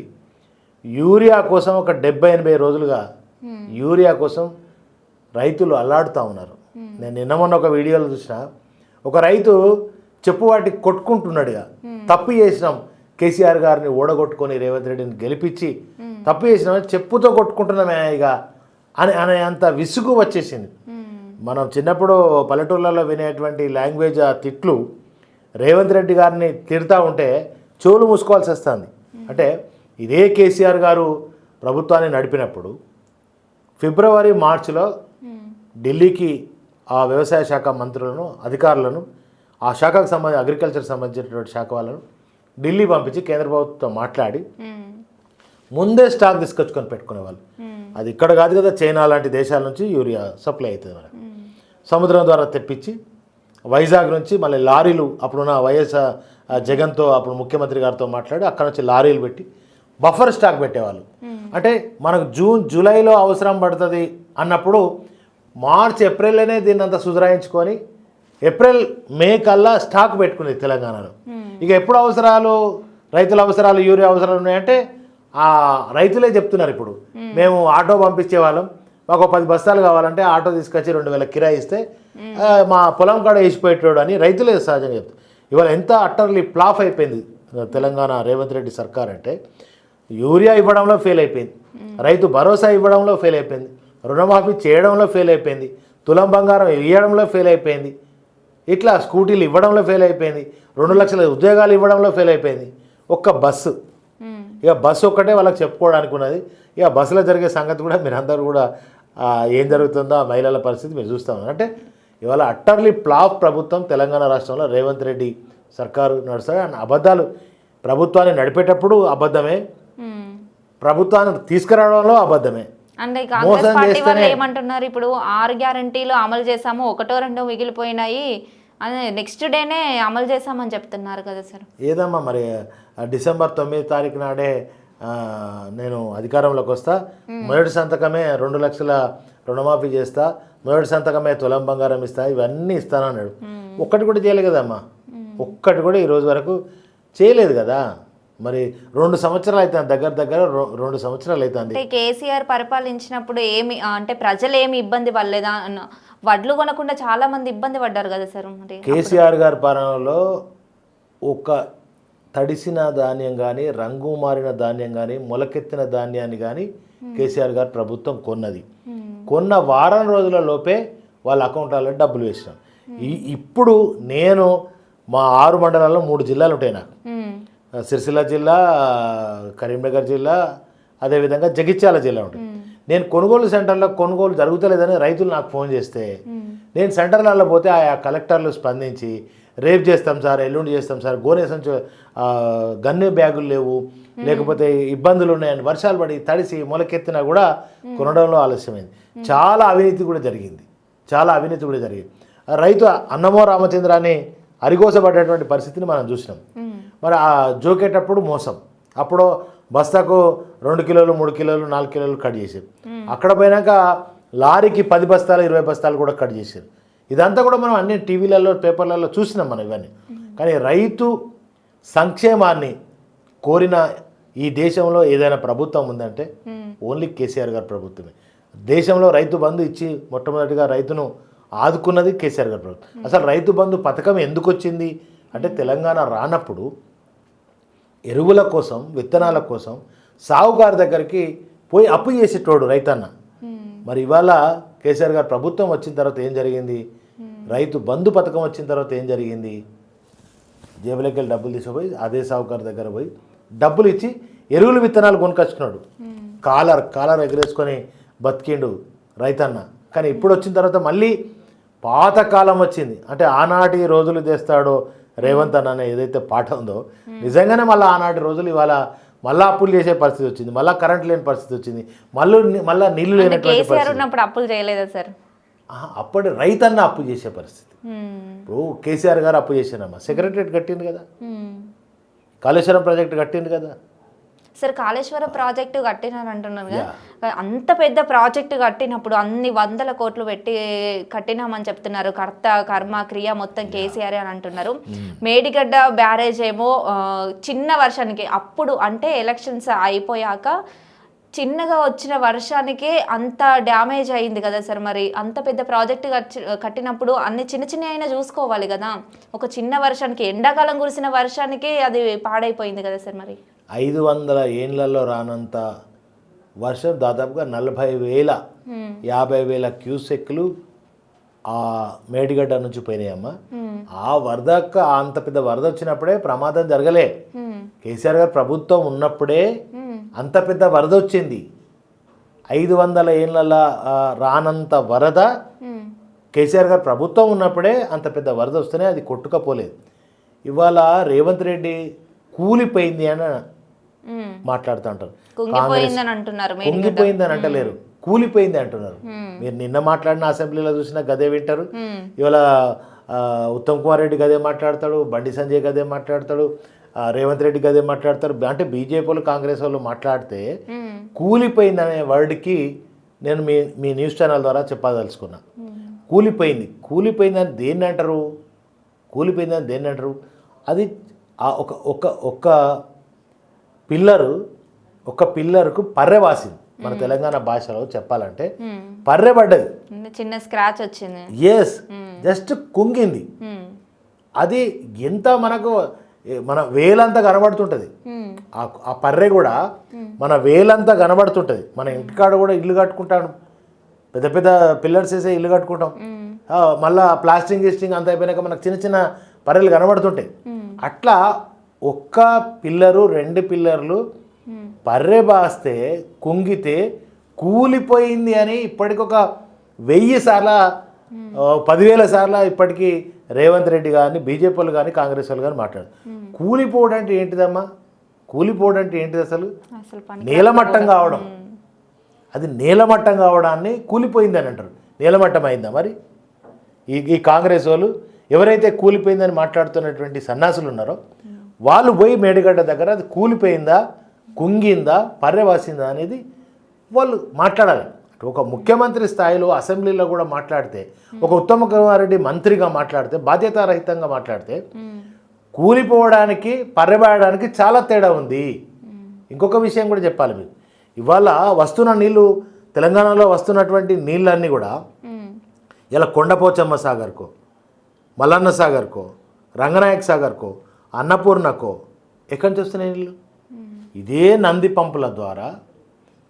యూరియా కోసం ఒక 70-80 రోజులుగా యూరియా కోసం రైతులు అల్లాడుతూ ఉన్నారు. నేను నిన్న మొన్న ఒక వీడియోలో చూసిన, ఒక రైతు చెప్పు వాటికి కొట్టుకుంటున్నాడుగా, తప్పు చేసినాం, కేసీఆర్ గారిని ఓడగొట్టుకొని రేవంత్ రెడ్డిని గెలిపించి తప్పు చేసినామని చెప్పుతో కొట్టుకుంటున్నామే ఇక అనే అంత విసుగు వచ్చేసింది. మనం చిన్నప్పుడు పల్లెటూళ్ళలో వినేటువంటి లాంగ్వేజ్ ఆ తిట్లు రేవంత్ రెడ్డి గారిని తిడతా ఉంటే చెవులు మూసుకోవాల్సి వస్తుంది. అంటే ఇదే కేసీఆర్ గారు ప్రభుత్వాన్ని నడిపినప్పుడు ఫిబ్రవరి మార్చిలో ఢిల్లీకి ఆ వ్యవసాయ శాఖ మంత్రులను, అధికారులను, ఆ శాఖకు సంబంధించి అగ్రికల్చర్ సంబంధించినటువంటి శాఖ వాళ్ళను ఢిల్లీ పంపించి కేంద్ర ప్రభుత్వంతో మాట్లాడి ముందే స్టాక్ తీసుకొచ్చుకొని పెట్టుకునేవాళ్ళు. అది ఇక్కడ కాదు కదా, చైనా లాంటి దేశాల నుంచి యూరియా సప్లై అవుతుంది మనకు. సముద్రం ద్వారా తెప్పించి వైజాగ్ నుంచి మళ్ళీ లారీలు, అప్పుడున్న వైఎస్ జగన్తో అప్పుడు ముఖ్యమంత్రి గారితో మాట్లాడి అక్కడ నుంచి లారీలు పెట్టి బఫర్ స్టాక్ పెట్టేవాళ్ళు. అంటే మనకు జూలైలో అవసరం పడుతుంది అన్నప్పుడు మార్చ్ ఏప్రిల్లోనే దీన్ని అంతా సుధరాయించుకొని ఏప్రిల్ మే కల్లా స్టాక్ పెట్టుకునేది తెలంగాణలో. ఇక ఎప్పుడు అవసరాలు, రైతుల అవసరాలు, యూరియా అవసరాలు ఉన్నాయంటే ఆ రైతులే చెప్తున్నారు. ఇప్పుడు మేము ఆటో పంపించే వాళ్ళం, మాకు 10 బస్తాలు కావాలంటే ఆటో తీసుకొచ్చి 2,000 కిరాయి ఇస్తే మా పొలం కాడ వేసిపోయేటోడు అని రైతులే సహజంగా చెప్తారు. ఇవాళ ఎంత అట్టర్లీ ఫ్లాప్ అయిపోయింది తెలంగాణ రేవంత్ రెడ్డి సర్కార్ అంటే, యూరియా ఇవ్వడంలో ఫెయిల్ అయిపోయింది, రైతు భరోసా ఇవ్వడంలో ఫెయిల్ అయిపోయింది, రుణమాఫీ చేయడంలో ఫెయిల్ అయిపోయింది, తులం బంగారం ఇవ్వడంలో ఫెయిల్ అయిపోయింది, ఇట్లా స్కూటీలు ఇవ్వడంలో ఫెయిల్ అయిపోయింది, 2 లక్షల ఉద్యోగాలు ఇవ్వడంలో ఫెయిల్ అయిపోయింది. ఒక్క బస్సు, ఇక బస్సు ఒక్కటే వాళ్ళకి చెప్పుకోవడానికి ఉన్నది. ఇక బస్సులో జరిగే సంగతి కూడా మీరందరూ కూడా ఏం జరుగుతుందో ఆ మహిళల పరిస్థితి మీరు చూస్తూ ఉన్నారు. అంటే ఇవాళ అట్టర్లీ ఫ్లాప్ ప్రభుత్వం తెలంగాణ రాష్ట్రంలో రేవంత్ రెడ్డి సర్కారు నడుస్తుంది. అండ్ అబద్ధాలు, ప్రభుత్వాన్ని నడిపేటప్పుడు అబద్ధమే, ప్రభుత్వాన్ని తీసుకురావడంలో అబద్ధమే. అంటే కాంగ్రెస్ పార్టీ వాళ్ళు ఏమంటున్నారు, ఇప్పుడు 6 గ్యారంటీలు అమలు చేసాము, 1-2 మిగిలిపోయినాయి, నెక్స్ట్ డేనే అమలు చేసామని చెప్తున్నారు కదా సార్. ఏదమ్మా మరి డిసెంబర్ 9వ తారీఖు నాడే నేను అధికారంలోకి వస్తా, మొదటి సంతకమే 2 లక్షల రుణమాఫీ చేస్తా, మొదటి సంతకమే తులం బంగారం ఇస్తా, ఇవన్నీ ఇస్తానన్నాడు. ఒక్కటి కూడా చేయలేదు కదమ్మా, ఒక్కటి కూడా ఈ రోజు వరకు చేయలేదు కదా. మరి 2 సంవత్సరాలు అవుతుంది, దగ్గర 2 సంవత్సరాలు అవుతుంది. కేసీఆర్ పరిపాలించినప్పుడు ఏమి అంటే ప్రజలు ఏమి ఇబ్బంది పడలేదా? వడ్లు కొనకుండా చాలా మంది ఇబ్బంది పడ్డారు కదా సార్. మరి కేసీఆర్ గారి పాలనలో ఒక తడిసిన ధాన్యం కానీ, రంగు మారిన ధాన్యం కానీ, మొలకెత్తిన ధాన్యాన్ని కానీ కేసీఆర్ గారు ప్రభుత్వం కొన్నది. కొన్న వారం రోజుల లోపే వాళ్ళ అకౌంట్లలో డబ్బులు వేసినాం. ఇప్పుడు నేను మా 6 మండలాల్లో 3 జిల్లాలు ఉంటాయి నాకు. సిరిసిల్ల జిల్లా, కరీంనగర్ జిల్లా, అదేవిధంగా జగిత్యాల జిల్లా ఉంటుంది. నేను కొనుగోలు సెంటర్లో కొనుగోలు జరుగుతలేదని రైతులు నాకు ఫోన్ చేస్తే నేను సెంటర్లలో పోతే ఆయా కలెక్టర్లు స్పందించి రేపు చేస్తాం సార్, ఎల్లుండి చేస్తాం సార్, గోనేసం గన్ను బ్యాగులు లేవు, లేకపోతే ఇబ్బందులు ఉన్నాయని వర్షాలు పడి తడిసి మొలకెత్తినా కూడా కొనడంలో ఆలస్యమైంది. చాలా అవినీతి కూడా జరిగింది. రైతు అన్నమో రామచంద్ర అని అరిగోసపడేటువంటి పరిస్థితిని మనం చూసినాం. మరి ఆ జోకేటప్పుడు మోసం, అప్పుడు బస్తాకు 2 కిలోలు 3 కిలోలు 4 కిలోలు కట్ చేశారు. అక్కడ పోయినాక లారీకి 10 బస్తాలు 20 బస్తాలు కూడా కట్ చేశారు. ఇదంతా కూడా మనం అన్ని టీవీలలో పేపర్లలో చూసినాం మనం ఇవన్నీ. కానీ రైతు సంక్షేమాన్ని కోరిన ఈ దేశంలో ఏదైనా ప్రభుత్వం ఉందంటే ఓన్లీ కేసీఆర్ గారి ప్రభుత్వమే. దేశంలో రైతు బంధు ఇచ్చి మొట్టమొదటిగా రైతును ఆదుకున్నది కేసీఆర్ గారి ప్రభుత్వం. అసలు రైతు బంధు పథకం ఎందుకు వచ్చింది అంటే తెలంగాణ రానప్పుడు ఎరువుల కోసం, విత్తనాల కోసం సావుకారు దగ్గరికి పోయి అప్పు చేసేటోడు రైతన్న. మరి ఇవాళ కేసీఆర్ గారు ప్రభుత్వం వచ్చిన తర్వాత ఏం జరిగింది? రైతు బంధు పథకం వచ్చిన తర్వాత ఏం జరిగింది? జేబులోకి వెళ్ళి డబ్బులు తీసుకుపోయి అదే సావుకారు దగ్గర పోయి డబ్బులు ఇచ్చి ఎరువులు విత్తనాలు కొనుకొచ్చుకున్నాడు. కాలర్ ఎగరేసుకొని బతికిండు రైతన్న. కానీ ఇప్పుడు వచ్చిన తర్వాత మళ్ళీ పాతకాలం వచ్చింది. అంటే ఆనాటి రోజులు తెస్తాడో రేవంత్ అన్న ఏదైతే పాట ఉందో నిజంగానే మళ్ళీ ఆనాటి రోజులు ఇవాళ మళ్ళీ అప్పులు చేసే పరిస్థితి వచ్చింది, మళ్ళీ కరెంట్ లేని పరిస్థితి వచ్చింది, మళ్ళీ నీళ్లు లేనటువంటి పరిస్థితి. అప్పులు చేయలేదా సార్? అప్పటి రైతన్న అప్పు చేసే పరిస్థితి. ఇప్పుడు కేసీఆర్ గారు అప్పు చేశారమ్మా, సెక్రటరేట్ కట్టింది కదా, కాళేశ్వరం ప్రాజెక్టు కట్టింది కదా సార్. కాళేశ్వరం ప్రాజెక్టు కట్టినారు అంటున్నారు కదా, అంత పెద్ద ప్రాజెక్టు కట్టినప్పుడు అన్ని 100 కోట్లు పెట్టి కట్టినామని చెప్తున్నారు. కర్త కర్మ క్రియ మొత్తం కేసీఆర్ అని అంటున్నారు. మేడిగడ్డ బ్యారేజ్ ఏమో చిన్న వర్షానికి, అప్పుడు అంటే ఎలక్షన్స్ అయిపోయాక చిన్నగా వచ్చిన వర్షానికే అంత డ్యామేజ్ అయింది కదా సార్. మరి అంత పెద్ద ప్రాజెక్టు కట్టినప్పుడు అన్ని చిన్న అయినా చూసుకోవాలి కదా. ఒక చిన్న వర్షానికి, ఎండాకాలం కురిసిన వర్షానికే అది పాడైపోయింది కదా సార్. మరి 500 ఏళ్లలో రానంత వర్షం, దాదాపుగా 40,000 50,000 క్యూసెక్లు ఆ మేడిగడ్డ నుంచి పోయినాయమ్మా. ఆ వరదకు అంత పెద్ద వరద వచ్చినప్పుడే ప్రమాదం జరగలే. కేసీఆర్ గారు ప్రభుత్వం ఉన్నప్పుడే అంత పెద్ద వరద వచ్చింది. 500 ఏళ్ళ రానంత వరద కేసీఆర్ గారు ప్రభుత్వం ఉన్నప్పుడే అంత పెద్ద వరద వస్తేనే అది కొట్టుకపోలేదు. ఇవాళ రేవంత్ రెడ్డి కూలిపోయింది అని మాట్లాడుతూ అంటారు. కుంగిపోయిందని అంటలేరు, కూలిపోయింది అంటున్నారు. మీరు నిన్న మాట్లాడిన అసెంబ్లీలో చూసినా గదే వింటారు. ఇవాళ ఉత్తమ్ కుమార్ రెడ్డి గదే మాట్లాడతాడు, బండి సంజయ్ గదే మాట్లాడతాడు, రేవంత్ రెడ్డి గదే మాట్లాడతారు. అంటే బీజేపీ వాళ్ళు, కాంగ్రెస్ వాళ్ళు మాట్లాడితే కూలిపోయింది అనే వర్డ్కి నేను మీ న్యూస్ ఛానల్ ద్వారా చెప్పదలుచుకున్నా. కూలిపోయిందని దేన్ని అంటారు? కూలిపోయిందని దేన్ని అంటారు? అది ఒక పిల్లర్కు పర్రె వాసింది. మన తెలంగాణ భాషలో చెప్పాలంటే పర్రె పడ్డది, చిన్న స్క్రాచ్ వచ్చింది. ఎస్, జస్ట్ కుంగింది. అది ఎంత మనకు మన వేలంతా కనబడుతుంటుంది. ఆ పర్రె కూడా మన వేలంతా కనబడుతుంటుంది. మన ఇంటికాడ కూడా ఇల్లు కట్టుకుంటాడు, పెద్ద పెద్ద పిల్లర్స్ వేసే ఇల్లు కట్టుకుంటాం. మళ్ళీ ప్లాస్టింగ్ గిస్టింగ్ అంత అయిపోయినాక మనకు చిన్న చిన్న పర్రెలు కనబడుతుంటాయి. అట్లా ఒక్క పిల్లరు 2 పిల్లర్లు పర్రె బాస్తే కుంగితే కూలిపోయింది అని ఇప్పటికొక 1000 సార్లు 10,000 సార్లు ఇప్పటికీ రేవంత్ రెడ్డి కానీ, బీజేపీ వాళ్ళు కానీ, కాంగ్రెస్ వాళ్ళు కానీ మాట్లాడు. కూలిపోవడం అంటే ఏంటిదమ్మా? కూలిపోవడం అంటే ఏంటిది? అసలు నేలమట్టం కావడం. అది నేలమట్టం కావడాన్ని కూలిపోయింది అని అంటారు. నేలమట్టం అయిందా? మరి ఈ కాంగ్రెస్ వాళ్ళు ఎవరైతే కూలిపోయిందని మాట్లాడుతున్నటువంటి సన్నాసులు ఉన్నారో వాళ్ళు పోయి మేడిగడ్డ దగ్గర అది కూలిపోయిందా, కుంగిందా, పర్రెవాసిందా అనేది వాళ్ళు మాట్లాడాలి. ఒక ముఖ్యమంత్రి స్థాయిలో అసెంబ్లీలో కూడా మాట్లాడితే, ఒక ఉత్తమ్ కుమార్ రెడ్డి మంత్రిగా మాట్లాడితే, బాధ్యతారహితంగా మాట్లాడితే, కూలిపోవడానికి పర్రెబాయడానికి చాలా తేడా ఉంది. ఇంకొక విషయం కూడా చెప్పాలి మీకు. ఇవాళ వస్తున్న నీళ్ళు, తెలంగాణలో వస్తున్నటువంటి నీళ్ళన్నీ కూడా ఇలా కొండపోచమ్మ సాగర్కో, మల్లన్న సాగర్కో, రంగనాయక్ సాగర్కో, అన్నపూర్ణకో ఎక్కడి నుంచి వస్తున్నాయి నీళ్ళు? ఇదే నంది పంపుల ద్వారా,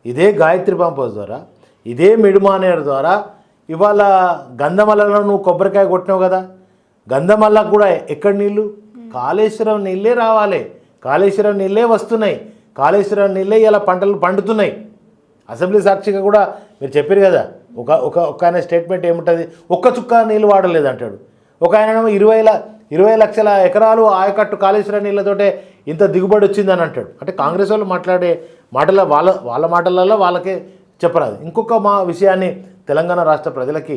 ఇదే గాయత్రి పంపుల ద్వారా, ఇదే మిడుమానేరు ద్వారా ఇవాళ గంధమల్లలో నువ్వు కొబ్బరికాయ కొట్టినావు కదా, గంధమల్లకు కూడా ఎక్కడ నీళ్ళు? కాళేశ్వరం నీళ్ళే రావాలి, కాళేశ్వరం నీళ్ళే వస్తున్నాయి, కాళేశ్వరం నీళ్ళే ఇలా పంటలు పండుతున్నాయి. అసెంబ్లీ సాక్షిగా కూడా మీరు చెప్పారు కదా, ఒక ఆయన స్టేట్మెంట్ ఏముంటుంది, ఒక్క చుక్క నీళ్ళు వాడలేదు అంటాడు. ఒక ఆయన 20 లక్షల ఎకరాలు ఆయకట్టు కాళేశ్వరం నీళ్ళతోటే ఇంత దిగుబడి వచ్చిందని అంటాడు. అంటే కాంగ్రెస్ వాళ్ళు మాట్లాడే మాటల వాళ్ళ మాటలలో వాళ్ళకే చెప్పరాదు. ఇంకొక విషయాన్ని తెలంగాణ రాష్ట్ర ప్రజలకి,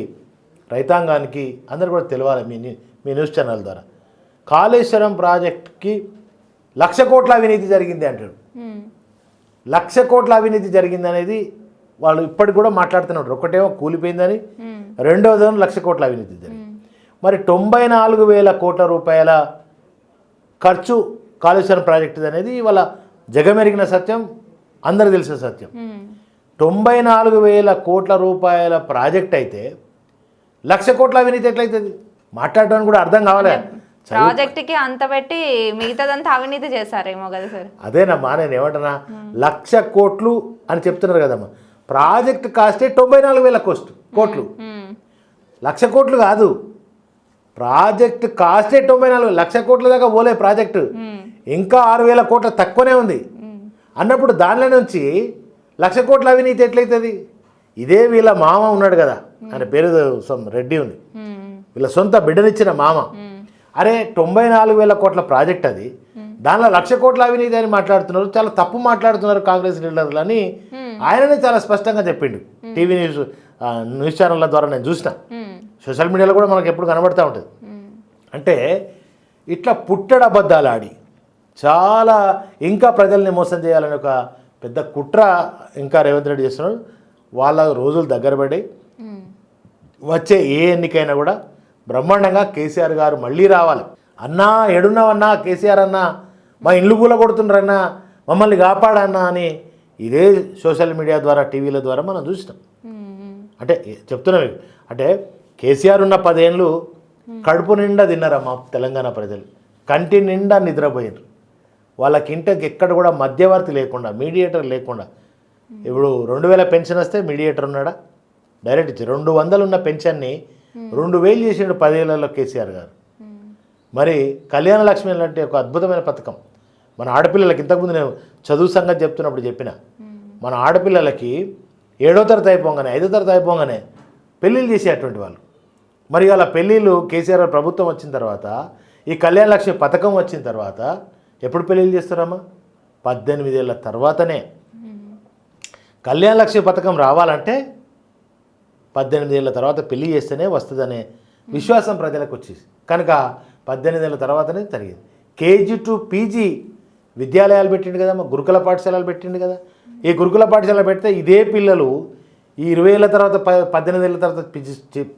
రైతాంగానికి అందరూ కూడా తెలియాలి మీ న్యూస్ ఛానల్ ద్వారా. కాళేశ్వరం ప్రాజెక్ట్కి 1,00,000 కోట్ల అవినీతి జరిగింది అంటాడు. 1,00,000 కోట్ల అవినీతి జరిగింది అనేది వాళ్ళు ఇప్పటికి కూడా మాట్లాడుతున్నారు. ఒకటేమో కూలిపోయిందని, రెండవదేమో 1,00,000 కోట్ల అవినీతి జరిగింది. మరి 94,000 కోట్ల రూపాయల ఖర్చు కాళేశ్వరం ప్రాజెక్టు అనేది ఇవాళ జగమెరిగిన సత్యం, అందరికి తెలిసిన సత్యం. 94,000 కోట్ల రూపాయల ప్రాజెక్ట్ అయితే 1,00,000 కోట్ల అవినీతి ఎట్లయితుంది? మాట్లాడడానికి కూడా అర్థం కావాలి. ప్రాజెక్ట్కి అంత పెట్టి మిగతాదంతా అవినీతి చేశారేమో కదా సార్. అదేనమ్మా, నేను ఏమంటున్నా, 1,00,000 కోట్లు అని చెప్తున్నారు కదమ్మా. ప్రాజెక్ట్ కాస్టే 94,000 కోట్లు, 1,00,000 కోట్లు కాదు. ప్రాజెక్ట్ కాస్టే 94,000, 1,00,000 కోట్ల దాకా పోలే ప్రాజెక్టు, ఇంకా 6,000 కోట్ల తక్కువనే ఉంది అన్నప్పుడు దానిలో నుంచి 1,00,000 కోట్ల అవినీతి ఎట్లయితుంది? ఇదే వీళ్ళ మామ ఉన్నాడు కదా, ఆయన పేరు రెడ్డి ఉంది, వీళ్ళ సొంత బిడ్డనిచ్చిన మామ. అరే 94,000 కోట్ల ప్రాజెక్ట్ అది, దానిలో 1,00,000 కోట్ల అవినీతి అని మాట్లాడుతున్నారు, చాలా తప్పు మాట్లాడుతున్నారు కాంగ్రెస్ లీడర్లు అని ఆయననే చాలా స్పష్టంగా చెప్పిండు. టీవీ న్యూస్ ఛానళ్ళ ద్వారా నేను చూసిన, సోషల్ మీడియాలో కూడా మనకు ఎప్పుడు కనబడుతూ ఉంటుంది. అంటే ఇట్లా పుట్టడ అబద్ధాలు ఆడి చాలా ఇంకా ప్రజల్ని మోసం చేయాలని ఒక పెద్ద కుట్ర ఇంకా రేవంత్ రెడ్డి చేస్తున్నాడు. వాళ్ళ రోజులు దగ్గర పడి వచ్చే ఏ ఎన్నికైనా కూడా బ్రహ్మాండంగా కేసీఆర్ గారు మళ్ళీ రావాలి. అన్నా ఎడున్నావన్నా కేసీఆర్ అన్నా, మా ఇండ్లు కూల కొడుతుండ్రన్నా, మమ్మల్ని కాపాడన్నా అని ఇదే సోషల్ మీడియా ద్వారా టీవీల ద్వారా మనం చూసినాం. అంటే చెప్తున్నాం, అంటే కేసీఆర్ ఉన్న 10 ఏళ్ళు కడుపు నిండా తిన్నారమ్మా తెలంగాణ ప్రజలు, కంటి నిండా నిద్రపోయారు. వాళ్ళకి ఇంటికి ఎక్కడ కూడా మధ్యవర్తి లేకుండా, మీడియేటర్ లేకుండా. ఇప్పుడు 2,000 పెన్షన్ వస్తే మీడియేటర్ ఉన్నాడా? డైరెక్ట్ ఇచ్చి 200 ఉన్న పెన్షన్ని 2,000 చేసాడు 10 ఏళ్లలో కేసీఆర్ గారు. మరి కళ్యాణ లక్ష్మి లాంటి ఒక అద్భుతమైన పథకం మన ఆడపిల్లలకి, ఇంతకుముందు నేను చదువు సంగతి చెప్తున్నప్పుడు చెప్పిన, మన ఆడపిల్లలకి 7వ తరగతి అయిపోగానే 5వ తరగతి అయిపోగానే పెళ్ళిళ్ళు చేసేటువంటి వాళ్ళు. మరి అలా పెళ్ళిళ్ళు కేసీఆర్ ప్రభుత్వం వచ్చిన తర్వాత, ఈ కళ్యాణ లక్ష్మి పథకం వచ్చిన తర్వాత ఎప్పుడు పెళ్ళిళ్ళు చేస్తారమ్మా? 18 ఏళ్ళ తర్వాతనే. కళ్యాణ లక్ష్మి పథకం రావాలంటే 18 ఏళ్ళ తర్వాత పెళ్లి చేస్తేనే వస్తుందనే విశ్వాసం ప్రజలకు వచ్చేసి కనుక 18 ఏళ్ళ తర్వాతనే జరిగింది. KG to PG విద్యాలయాలు పెట్టిండు కదమ్మా, గురుకుల పాఠశాలలు పెట్టిండు కదా. ఈ గురుకుల పాఠశాల పెడితే ఇదే పిల్లలు ఈ 20 ఏళ్ళ తర్వాత 18 ఏళ్ళ తర్వాత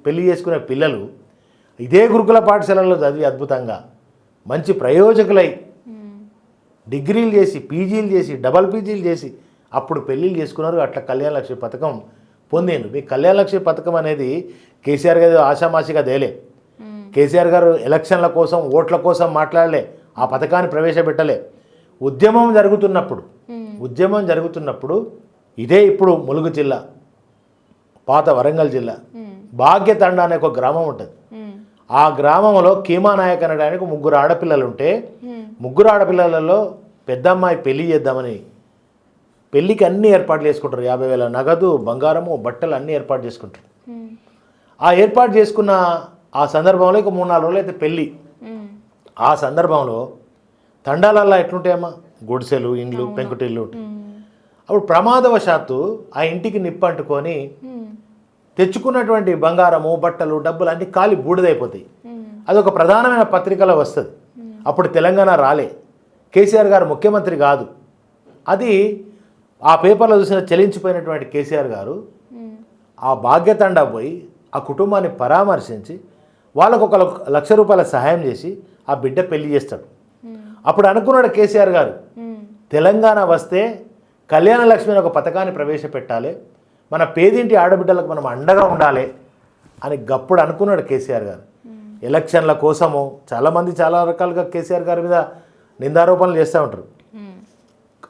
పెళ్లి చేసుకునే పిల్లలు ఇదే గురుకుల పాఠశాలలో చదివి అద్భుతంగా మంచి ప్రయోజకులై డిగ్రీలు చేసి, పీజీలు చేసి, డబల్ పీజీలు చేసి అప్పుడు పెళ్ళిళ్ళు చేసుకున్నారు. అట్లా కళ్యాణ లక్ష్మి పథకం పొందేను. మీ కళ్యాణ లక్ష్మి పథకం అనేది కేసీఆర్ గారు ఆషామాషిగా దేలే. కేసీఆర్ గారు ఎలక్షన్ల కోసం, ఓట్ల కోసం మాట్లాడలే, ఆ పథకాన్ని ప్రవేశపెట్టలే. ఉద్యమం జరుగుతున్నప్పుడు ఇదే ఇప్పుడు ములుగు జిల్లా, పాత వరంగల్ జిల్లా, భాగ్యతండ అనే ఒక గ్రామం ఉంటుంది. ఆ గ్రామంలో కీమానాయక్ అనడానికి 3 ఆడపిల్లలు ఉంటే, 3 ఆడపిల్లలలో పెద్ద అమ్మాయి పెళ్లి చేద్దామని పెళ్ళికి అన్ని ఏర్పాట్లు చేసుకుంటారు. 50,000 నగదు, బంగారము, బట్టలు అన్నీ ఏర్పాటు చేసుకుంటారు. ఆ ఏర్పాటు చేసుకున్న ఆ సందర్భంలో ఇక 3-4 రోజులు అయితే పెళ్ళి. ఆ సందర్భంలో తండాలల్లో ఎట్లుంటాయమ్మా, గుడిసెలు, ఇండ్లు, పెంకుటిల్లు ఉంటాయి. అప్పుడు ప్రమాదవశాత్తు ఆ ఇంటికి నిప్పు అంటుకొని తెచ్చుకున్నటువంటి బంగారము, బట్టలు, డబ్బులు అన్నీ కాలి బూడిదైపోతాయి. అదొక ప్రధానమైన పత్రికలో వస్తుంది. అప్పుడు తెలంగాణ రాలే, కేసీఆర్ గారు ముఖ్యమంత్రి కాదు. అది ఆ పేపర్లో చూసిన చెలించిపోయినటువంటి కేసీఆర్ గారు ఆ భాగ్యతండా పోయి ఆ కుటుంబాన్ని పరామర్శించి వాళ్ళకు 1,00,000 రూపాయల సహాయం చేసి ఆ బిడ్డ పెళ్లి చేస్తాడు. అప్పుడు అనుకున్నాడు కేసీఆర్ గారు, తెలంగాణ వస్తే కళ్యాణ లక్ష్మి ఒక పథకాన్ని ప్రవేశపెట్టాలి, మన పేదింటి ఆడబిడ్డలకు మనం అండగా ఉండాలి అని గప్పుడు అనుకున్నాడు కేసీఆర్ గారు. ఎలక్షన్ల కోసము చాలామంది చాలా రకాలుగా కేసీఆర్ గారి మీద నిందారోపణలు చేస్తూ ఉంటారు.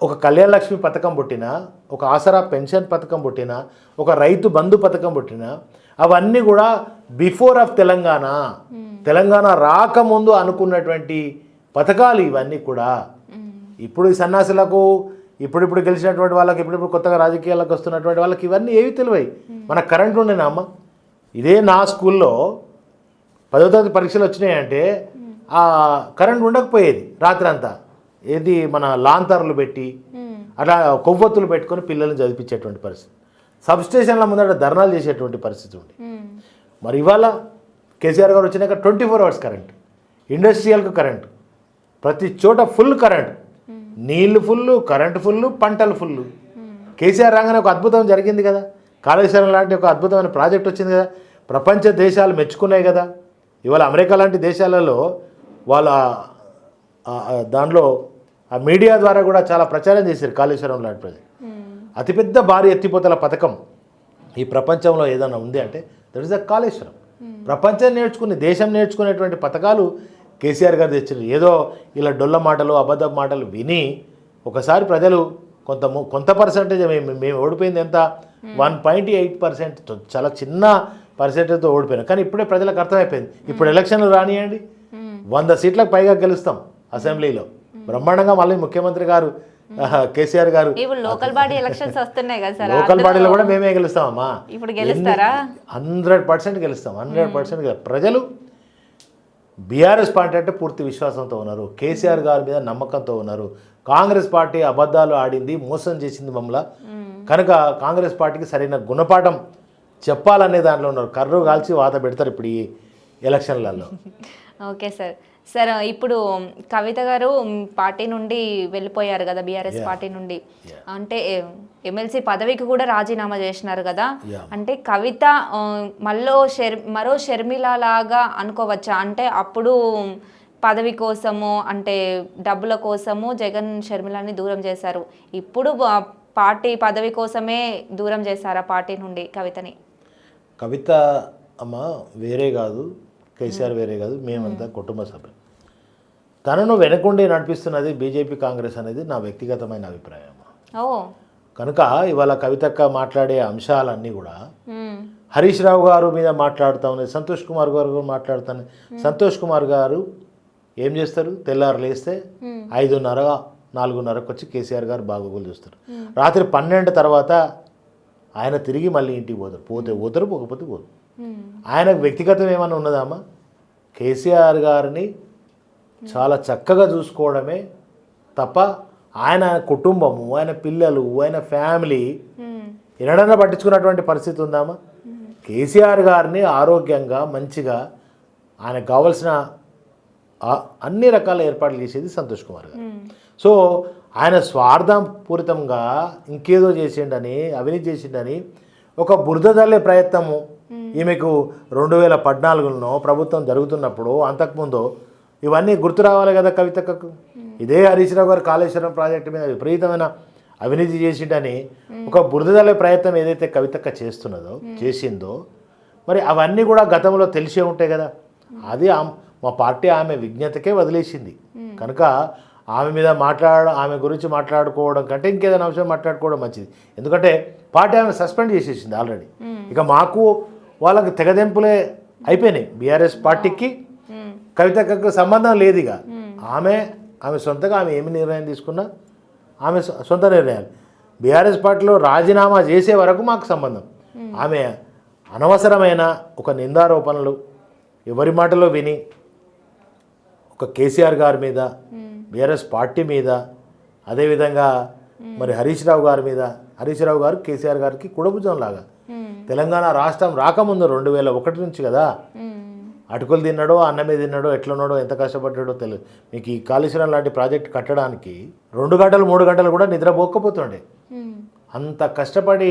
ఒక కళ్యాణ లక్ష్మి పథకం పుట్టినా, ఒక ఆసరా పెన్షన్ పథకం పుట్టినా, ఒక రైతు బంధు పథకం పుట్టినా, అవన్నీ కూడా బిఫోర్ ఆఫ్ తెలంగాణ రాకముందు అనుకున్నటువంటి పథకాలు ఇవన్నీ కూడా. ఇప్పుడు ఈ సన్నాసులకు, ఇప్పుడిప్పుడు గెలిచినటువంటి వాళ్ళకి, ఇప్పుడిప్పుడు కొత్తగా రాజకీయాలకు వస్తున్నటువంటి వాళ్ళకి ఇవన్నీ ఏవి తెలివై. మనకు కరెంట్ ఉండేనా అమ్మ? ఇదే నా స్కూల్లో 10వ తరగతి పరీక్షలు వచ్చినాయంటే ఆ కరెంట్ ఉండకపోయేది రాత్రి అంతా. ఏది మన లాంతర్లు పెట్టి అట్లా కొవ్వొత్తులు పెట్టుకొని పిల్లల్ని చదివించేటువంటి పరిస్థితి, సబ్స్టేషన్ల ముందర ధర్నాలు చేసేటువంటి పరిస్థితి ఉంది. మరి ఇవాళ కేసీఆర్ గారు వచ్చినాక 24 hours కరెంట్, ఇండస్ట్రియల్కు కరెంట్, ప్రతి చోట ఫుల్ కరెంట్, నీళ్లు ఫుల్, కరెంట్ ఫుల్, పంటలు ఫుల్. కేసీఆర్ రాగానే ఒక అద్భుతం జరిగింది కదా, కాళేశ్వరం లాంటి ఒక అద్భుతమైన ప్రాజెక్ట్ వచ్చింది కదా, ప్రపంచ దేశాలు మెచ్చుకున్నాయి కదా. ఇవాళ అమెరికా లాంటి దేశాలలో వాళ్ళ దానిలో ఆ మీడియా ద్వారా కూడా చాలా ప్రచారం చేశారు కాళేశ్వరం లాంటి ప్రాజెక్ట్. అతిపెద్ద భారీ ఎత్తిపోతల పథకం ఈ ప్రపంచంలో ఏదైనా ఉంది అంటే దట్ ఇస్ ద కాళేశ్వరం. ప్రపంచం నేర్చుకుని, దేశం నేర్చుకునేటువంటి పథకాలు కేసీఆర్ గారు తెచ్చారు. ఏదో ఇలా డొల్ల మాటలు, అబద్ధ మాటలు విని ఒకసారి ప్రజలు కొంత పర్సెంటేజ్, మేము ఓడిపోయింది ఎంత, 1.8%, చాలా చిన్న పర్సెంటేజ్తో ఓడిపోయినాం. కానీ ఇప్పుడే ప్రజలకు అర్థమైపోయింది. ఇప్పుడు ఎలక్షన్లు రానియండి, 100 సీట్లకు పైగా గెలుస్తాం అసెంబ్లీలో బ్రహ్మాండంగా. మళ్ళీ ముఖ్యమంత్రి గారు కేసీఆర్ గారు లోకల్ బాడీ ఎలక్షన్స్ వస్తున్నాయి కదా సార్, లోకల్ బాడీలో కూడా మేమే గెలుస్తామమ్మా. ఇప్పుడు గెలుస్తారా? 100% గెలుస్తాం, 100% ప్రజలు బీఆర్ఎస్ పార్టీ అంటే పూర్తి విశ్వాసంతో ఉన్నారు, కేసీఆర్ గారి మీద నమ్మకంతో ఉన్నారు. కాంగ్రెస్ పార్టీ అబద్ధాలు ఆడింది, మోసం చేసింది మమ్మల్ని, కనుక కాంగ్రెస్ పార్టీకి సరైన గుణపాఠం చెప్పాలనే దాంట్లో ఉన్నారు. కర్రు కాల్చి వాత పెడతారు ఇప్పుడు ఈ ఎలక్షన్లలో. Okay sir. సార్ ఇప్పుడు కవిత గారు పార్టీ నుండి వెళ్ళిపోయారు కదా, బీఆర్ఎస్ పార్టీ నుండి. అంటే ఎమ్మెల్సీ పదవికి కూడా రాజీనామా చేసినారు కదా. అంటే కవిత మరో షర్మిల లాగా అనుకోవచ్చా? అంటే అప్పుడు పదవి కోసము, అంటే డబ్బుల కోసము జగన్ షర్మిలని దూరం చేశారు, ఇప్పుడు పార్టీ పదవి కోసమే దూరం చేశారా పార్టీ నుండి కవితని? కవిత అమ్మ వేరే కాదు, కేసీఆర్ వేరే కాదు, మేమంతా కుటుంబ సభ్యులు. తనను వెనకుండి నడిపిస్తున్నది బీజేపీ, కాంగ్రెస్ అనేది నా వ్యక్తిగతమైన అభిప్రాయం. కనుక ఇవాళ కవితక్క మాట్లాడే అంశాలన్నీ కూడా హరీష్ రావు గారు మీద మాట్లాడుతూ ఉన్నాయి, సంతోష్ కుమార్ గారు మాట్లాడుతాను. సంతోష్ కుమార్ గారు ఏం చేస్తారు, తెల్లారు లేస్తే 5:30, 4:30కు వచ్చి కేసీఆర్ గారు బాగోగులు చూస్తారు. రాత్రి 12 తర్వాత ఆయన తిరిగి మళ్ళీ ఇంటికి పోతారు. పోతారు, పోకపోతే పోదు. ఆయనకు వ్యక్తిగతం ఏమైనా ఉన్నదామా? కేసీఆర్ గారిని చాలా చక్కగా చూసుకోవడమే తప్ప ఆయన కుటుంబము, ఆయన పిల్లలు, ఆయన ఫ్యామిలీ ఎన్నడన్నా పట్టించుకున్నటువంటి పరిస్థితి ఉందామా? కేసీఆర్ గారిని ఆరోగ్యంగా మంచిగా ఆయనకు కావాల్సిన అన్ని రకాల ఏర్పాట్లు చేసేది సంతోష్ కుమార్ గారు. సో ఆయన స్వార్థపూరితంగా ఇంకేదో చేసిండని, అవినీతి చేసిండని ఒక బురద తల్లే ప్రయత్నము ఈమెకు 2014లో ప్రభుత్వం జరుగుతున్నప్పుడు, అంతకుముందు ఇవన్నీ గుర్తు రావాలి కదా కవితకు. ఇదే హరీష్ రావు గారు కాళేశ్వరం ప్రాజెక్టు మీద విపరీతమైన అవినీతి చేసిండని ఒక బురద తల్లే ప్రయత్నం ఏదైతే కవితక్క చేసిందో, మరి అవన్నీ కూడా గతంలో తెలిసే ఉంటాయి కదా. అది మా పార్టీ ఆమె విజ్ఞతకే వదిలేసింది. కనుక ఆమె గురించి మాట్లాడుకోవడం కంటే ఇంకేదైనా అంశం మాట్లాడుకోవడం మంచిది. ఎందుకంటే పార్టీ ఆమె సస్పెండ్ చేసేసింది ఆల్రెడీ. ఇక మాకు వాళ్ళకి తెగదెంపులే అయిపోయినాయి. బీఆర్ఎస్ పార్టీకి కవితకు సంబంధం లేదు. ఇక ఆమె సొంతగా ఆమె ఏమి నిర్ణయం తీసుకున్నా ఆమె సొంత నిర్ణయాలు. బీఆర్ఎస్ పార్టీలో రాజీనామా చేసే వరకు మాకు సంబంధం. ఆమె అనవసరమైన ఒక నిందారోపణలు ఎవరి మాటలో విని ఒక కేసీఆర్ గారి మీద, బీఆర్ఎస్ పార్టీ మీద, అదేవిధంగా మరి హరీష్ రావు గారి మీద, హరీష్ రావు గారు కేసీఆర్ గారికి కుడభుజం లాగా. తెలంగాణ రాష్ట్రం రాకముందు 2001 నుంచి కదా, అటుకులు తిన్నాడో, అన్నమే తిన్నాడో, ఎట్లున్నాడో, ఎంత కష్టపడ్డాడో తెలియదు. మీకు ఈ కాళేశ్వరం లాంటి ప్రాజెక్ట్ కట్టడానికి 2 గంటలు 3 గంటలు కూడా నిద్రపోకపోతుండే. అంత కష్టపడి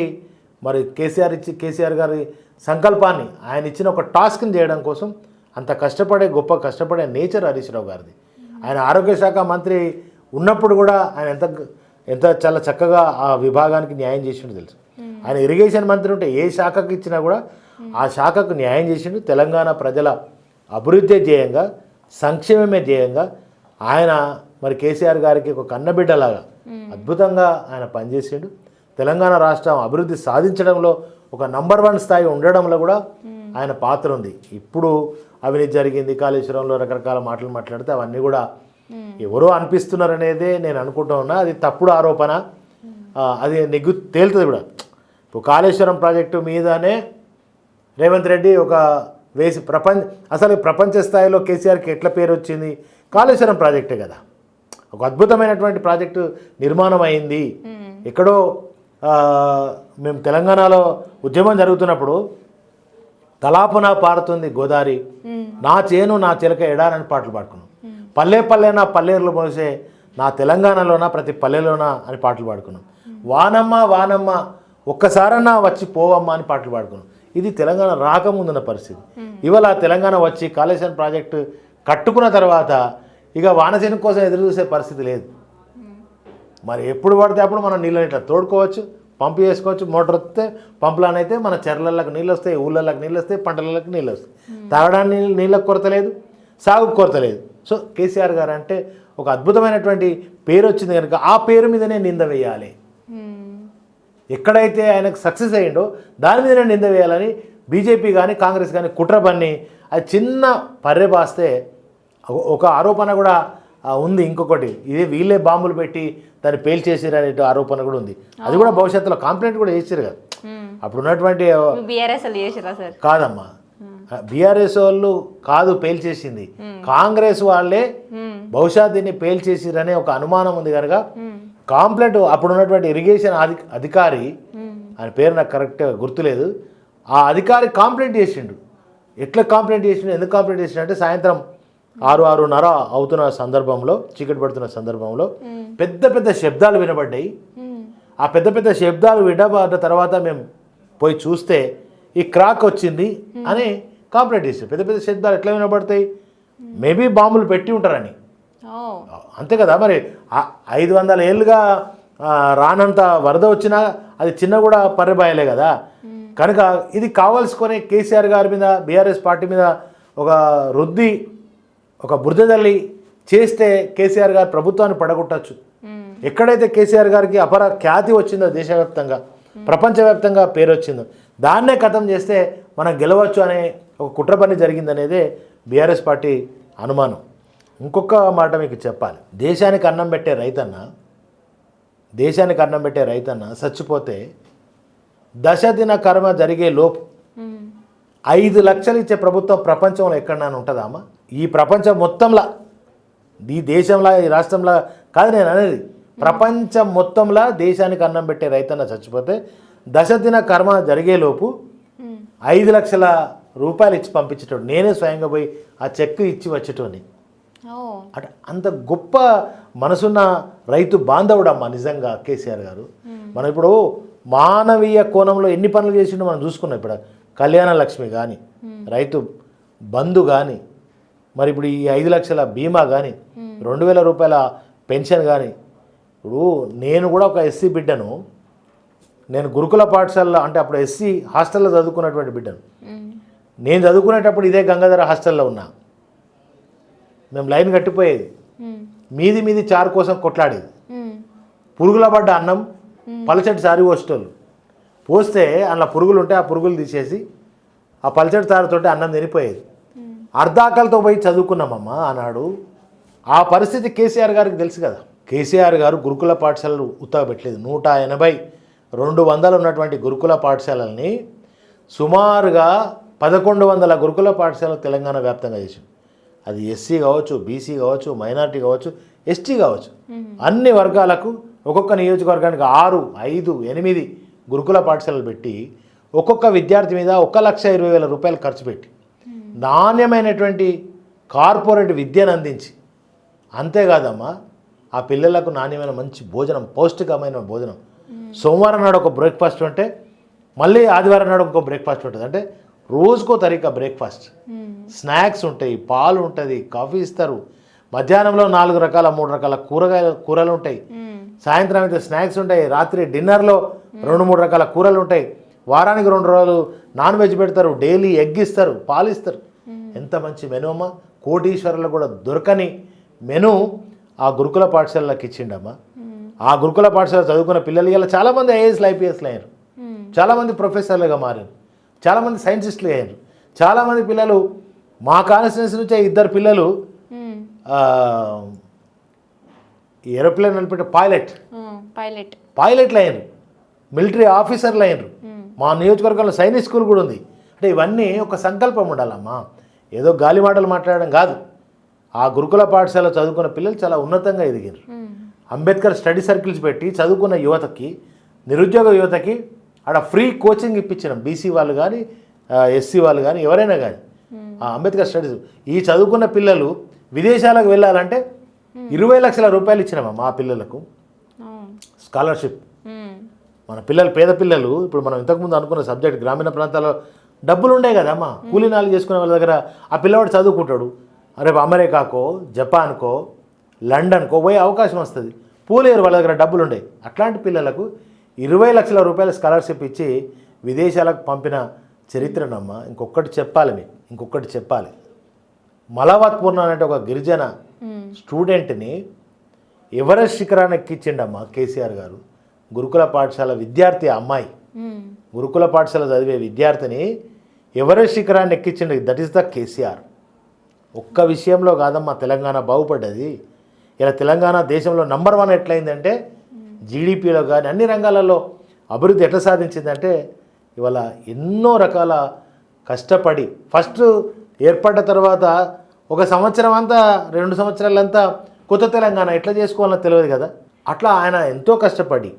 మరి కేసీఆర్ గారి సంకల్పాన్ని, ఆయన ఇచ్చిన ఒక టాస్క్ని చేయడం కోసం అంత కష్టపడే నేచర్ హరీష్ రావు గారిది. ఆయన ఆరోగ్య శాఖ మంత్రి ఉన్నప్పుడు కూడా ఆయన ఎంత చాలా చక్కగా ఆ విభాగానికి న్యాయం చేసిండు తెలుసు. ఆయన ఇరిగేషన్ మంత్రి ఉంటే ఏ శాఖకు ఇచ్చినా కూడా ఆ శాఖకు న్యాయం చేసిండు. తెలంగాణ ప్రజల అభివృద్ధి ధ్యేయంగా, సంక్షేమమే ధ్యేయంగా ఆయన మరి కేసీఆర్ గారికి ఒక కన్నబిడ్డలాగా అద్భుతంగా ఆయన పనిచేసిండు. తెలంగాణ రాష్ట్రం అభివృద్ధి సాధించడంలో ఒక నంబర్ 1 స్థాయి ఉండడంలో కూడా ఆయన పాత్ర ఉంది. ఇప్పుడు అవినీతి జరిగింది, కాళేశ్వరంలో రకరకాల మాటలు మాట్లాడితే అవన్నీ కూడా ఎవరో అనిపిస్తున్నారనేదే నేను అనుకుంటా ఉన్నా. అది తప్పుడు ఆరోపణ, అది నెగ్గు తేలుతుంది కూడా. ఇప్పుడు కాళేశ్వరం ప్రాజెక్టు మీదనే రేవంత్ రెడ్డి ఒక వేసి అసలు ప్రపంచ స్థాయిలో కేసీఆర్కి ఎట్లా పేరు వచ్చింది? కాళేశ్వరం ప్రాజెక్టే కదా. ఒక అద్భుతమైనటువంటి ప్రాజెక్టు నిర్మాణం అయింది. ఎక్కడో మేము తెలంగాణలో ఉద్యమం జరుగుతున్నప్పుడు తలాపున పారుతుంది గోదావరి, నా చేను నా చిలక ఎడారని పాటలు పాడుకున్నాం. పల్లె పల్లె నా పల్లెర్లు మోసే నా తెలంగాణలోనా ప్రతి పల్లెలోనా అని పాటలు పాడుకున్నాం. వానమ్మ వానమ్మ ఒక్కసారన్నా వచ్చి పోవమ్మ అని పాటలు పాడుకున్నాం. ఇది తెలంగాణ రాకముందున్న పరిస్థితి. ఇవాళ తెలంగాణ వచ్చి కాళేశ్వరం ప్రాజెక్టు కట్టుకున్న తర్వాత ఇక వానసేన కోసం ఎదురు చూసే పరిస్థితి లేదు. మరి ఎప్పుడు పడితే అప్పుడు మనం నీళ్ళని ఇట్లా తోడుకోవచ్చు, పంపు చేసుకోవచ్చు. మోటార్ వస్తే పంపులోనైతే మన చెర్లలకు నీళ్ళు వస్తాయి, ఊళ్ళకి నీళ్ళు వస్తాయి, పంటలకు నీళ్ళు వస్తాయి. తాగడానికి నీళ్ళకు కొరత లేదు, సాగుకు కొరత లేదు. సో కేసీఆర్ గారు అంటే ఒక అద్భుతమైనటువంటి పేరు వచ్చింది కనుక ఆ పేరు మీదనే నింద వేయాలి. ఎక్కడైతే ఆయనకు సక్సెస్ అయ్యిండో దాని మీదనే నింద వేయాలని బీజేపీ కానీ కాంగ్రెస్ కానీ కుట్ర పన్ని అది చిన్న పర్రెబాస్తే ఒక ఆరోపణ కూడా ఉంది. ఇంకొకటి ఇదే వీళ్ళే బాంబులు పెట్టి దాన్ని పేల్చేసారు అనే ఆరోపణ కూడా ఉంది. అది కూడా భవిష్యత్తులో కంప్లైంట్ కూడా చేసారు కదా. అప్పుడు ఉన్నటువంటి కాదమ్మా, బీఆర్ఎస్ వాళ్ళు కాదు పేల్చేసింది, కాంగ్రెస్ వాళ్ళే బహుశా దీన్ని పేల్చేసిరనే ఒక అనుమానం ఉంది కనుక కాంప్లైంట్ అప్పుడు ఉన్నటువంటి ఇరిగేషన్ అధికారి, ఆయన పేరు నాకు కరెక్ట్గా గుర్తులేదు, ఆ అధికారి కంప్లైంట్ చేసిండు. ఎట్లా కంప్లైంట్ చేసిండు, ఎందుకు కంప్లైంట్ చేసిండు అంటే సాయంత్రం 6-6:30 అవుతున్న సందర్భంలో, చీకటి పడుతున్న సందర్భంలో పెద్ద పెద్ద శబ్దాలు వినబడ్డాయి. ఆ పెద్ద పెద్ద శబ్దాలు వినబడ్డ తర్వాత మేము పోయి చూస్తే ఈ క్రాక్ వచ్చింది అని కంప్లైంట్ చేశారు. పెద్ద పెద్ద శబ్దాలు ఎట్లా వినబడతాయి? మేబీ బాంబులు పెట్టి ఉంటారని. అంతే కదా. మరి 500 ఏళ్ళుగా రానంత వరద వచ్చినా అది చిన్న కూడా పర్రెబాయలే కదా. కనుక ఇది కావాల్సుకొని కేసీఆర్ గారి మీద, బీఆర్ఎస్ పార్టీ మీద ఒక రుద్ది ఒక బురద తల్లి చేస్తే కేసీఆర్ గారి ప్రభుత్వాన్ని పడగొట్టచ్చు. ఎక్కడైతే కేసీఆర్ గారికి అపర ఖ్యాతి వచ్చిందో దేశవ్యాప్తంగా, ప్రపంచవ్యాప్తంగా పేరు వచ్చిందో దాన్నే ఖతం చేస్తే మనం గెలవచ్చు అనే ఒక కుట్ర పని జరిగిందనేదే బీఆర్ఎస్ పార్టీ అనుమానం. ఇంకొక మాట మీకు చెప్పాలి. దేశానికి అన్నం పెట్టే రైతన్న చచ్చిపోతే 10 దిన కర్మ జరిగే లోపు 5 లక్షలు ఇచ్చే ప్రభుత్వం ప్రపంచంలో ఎక్కడైనా ఉంటుందా అమ్మా? ఈ ప్రపంచం మొత్తంలో, ఈ దేశంలో, ఈ రాష్ట్రంలో కాదు నేను అనేది, ప్రపంచం మొత్తంలో దేశానికి అన్నం పెట్టే రైతన్న చచ్చిపోతే 10 దిన కర్మ జరిగేలోపు 5 లక్షల రూపాయలు ఇచ్చి పంపించేటోడు. నేనే స్వయంగా పోయి ఆ చెక్ ఇచ్చి వచ్చేటోని. అట అంత గొప్ప మనసున్న రైతు బాంధవుడమ్మా నిజంగా కేసీఆర్ గారు. మనం ఇప్పుడు మానవీయ కోణంలో ఎన్ని పనులు చేసిండో మనం చూసుకున్నాం. ఇప్పుడు కళ్యాణ లక్ష్మి కానీ, రైతు బంధు కానీ, మరి ఇప్పుడు ఈ 5 లక్షల బీమా కానీ, 2000 రూపాయల పెన్షన్ కానీ. ఇప్పుడు నేను కూడా ఒక ఎస్సీ బిడ్డను, నేను గురుకుల పాఠశాలలో అంటే అప్పుడు ఎస్సీ హాస్టల్లో చదువుకున్నటువంటి బిడ్డను. నేను చదువుకునేటప్పుడు ఇదే గంగాధర హాస్టల్లో ఉన్నా. మేము లైన్ కట్టిపోయేది, మీది చారు కోసం కొట్లాడేది. పురుగుల పడ్డ అన్నం పలచటి సారి పోసేటోళ్ళు, పోస్తే అందులో పురుగులు ఉంటే ఆ పురుగులు తీసేసి ఆ పలచటి సారుతోటి అన్నం తినిపోయేది. అర్ధాకలతో పోయి చదువుకున్నామమ్మా ఆనాడు. ఆ పరిస్థితి కేసీఆర్ గారికి తెలుసు కదా. కేసీఆర్ గారు గురుకుల పాఠశాలలు ఉత్తగా పెట్టలేదు. 180-200 ఉన్నటువంటి గురుకుల పాఠశాలల్ని సుమారుగా 1100 గురుకుల పాఠశాలలు తెలంగాణ వ్యాప్తంగా చేసింది. అది ఎస్సీ కావచ్చు, బీసీ కావచ్చు, మైనారిటీ కావచ్చు, ఎస్టీ కావచ్చు, అన్ని వర్గాలకు ఒక్కొక్క నియోజకవర్గానికి 6, 5, 8 గురుకుల పాఠశాలలు పెట్టి ఒక్కొక్క విద్యార్థి మీద 1,20,000 రూపాయలు ఖర్చు పెట్టి నాణ్యమైనటువంటి కార్పొరేట్ విద్యను అందించి, అంతేకాదమ్మా ఆ పిల్లలకు నాణ్యమైన మంచి భోజనం, పౌష్టికమైన భోజనం. సోమవారం నాడు ఒక బ్రేక్ఫాస్ట్ ఉంటే మళ్ళీ ఆదివారం నాడు ఒక బ్రేక్ఫాస్ట్ ఉంటుంది. అంటే రోజుకో తరీకా బ్రేక్ఫాస్ట్, స్నాక్స్ ఉంటాయి, పాలు ఉంటుంది, కాఫీ ఇస్తారు. మధ్యాహ్నంలో 4 రకాల 3 రకాల కూరలు ఉంటాయి. సాయంత్రం అయితే స్నాక్స్ ఉంటాయి. రాత్రి డిన్నర్లో 2-3 రకాల కూరలు ఉంటాయి. వారానికి 2 రోజులు నాన్ వెజ్ పెడతారు. డైలీ ఎగ్ ఇస్తారు, పాలు ఇస్తారు. ఎంత మంచి మెనూ అమ్మా. కోటీశ్వరులు కూడా దొరకని మెను ఆ గురుకుల పాఠశాలలకు ఇచ్చిండమ్మా. ఆ గురుకుల పాఠశాల చదువుకున్న పిల్లలు ఇలా చాలామంది ఐఏఎస్లు ఐపీఎస్లు అయ్యారు, చాలామంది ప్రొఫెసర్లుగా మారారు, చాలామంది సైంటిస్టులు అయ్యారు. చాలామంది పిల్లలు మా కాన్స్టిట్యున్సీ నుంచే 2 పిల్లలు ఏరోప్లేన్ నడిపే పైలట్లు అయ్యారు, మిలిటరీ ఆఫీసర్లు అయ్యారు. మా నియోజకవర్గంలో సైనిక్ స్కూల్ కూడా ఉంది. అంటే ఇవన్నీ ఒక సంకల్పం ఉండాలమ్మా, ఏదో గాలి మాటలు మాట్లాడడం కాదు. ఆ గురుకుల పాఠశాల చదువుకున్న పిల్లలు చాలా ఉన్నతంగా ఎదిగారు. అంబేద్కర్ స్టడీ సర్కిల్స్ పెట్టి చదువుకున్న యువతకి, నిరుద్యోగ యువతకి ఆడ ఫ్రీ కోచింగ్ ఇప్పించినాం. బీసీ వాళ్ళు కానీ ఎస్సీ వాళ్ళు కానీ ఎవరైనా కానీ ఆ అంబేద్కర్ స్టడీస్. ఈ చదువుకున్న పిల్లలు విదేశాలకు వెళ్ళాలంటే 20 లక్షల రూపాయలు ఇచ్చినామా మా పిల్లలకు స్కాలర్షిప్. మన పిల్లలు పేద పిల్లలు, ఇప్పుడు మనం ఇంతకుముందు అనుకున్న సబ్జెక్ట్ గ్రామీణ ప్రాంతాల్లో డబ్బులు ఉండే కదమ్మా, కూలీనాలు చేసుకునే వాళ్ళ దగ్గర ఆ పిల్లవాడు చదువుకుంటాడు, రేపు అమెరికాకో జపాన్కో లండన్కో పోయే అవకాశం వస్తుంది. పూలేరు వాళ్ళ దగ్గర డబ్బులు ఉండే. అట్లాంటి పిల్లలకు 20 లక్షల రూపాయల స్కాలర్షిప్ ఇచ్చి విదేశాలకు పంపిన చరిత్రనమ్మా. ఇంకొకటి చెప్పాలి, మలవత్ పూర్ణ అనే ఒక గిరిజన స్టూడెంట్ని ఎవరెస్ట్ శిఖరాన్ని ఎక్కించిండమ్మా కేసీఆర్ గారు. గురుకుల పాఠశాల విద్యార్థి అమ్మాయి, గురుకుల పాఠశాల చదివే విద్యార్థిని ఎవరెస్ట్ శిఖరాన్ని ఎక్కించిండు. That is the KCR. ఒక్క విషయంలో కాదమ్మా తెలంగాణ బాగుపడ్డది. ఇలా తెలంగాణ దేశంలో నంబర్ 1 ఎట్లయిందంటే జీడిపిలో కానీ అన్ని రంగాలలో అభివృద్ధి ఎట్లా సాధించిందంటే ఇవాళ ఎన్నో రకాల కష్టపడి ఫస్ట్ ఏర్పడ్డ తర్వాత ఒక సంవత్సరం అంతా 2 సంవత్సరాలంతా కొత్త తెలంగాణ ఎట్లా చేసుకోవాలో తెలియదు కదా. అట్లా ఆయన ఎంతో కష్టపడి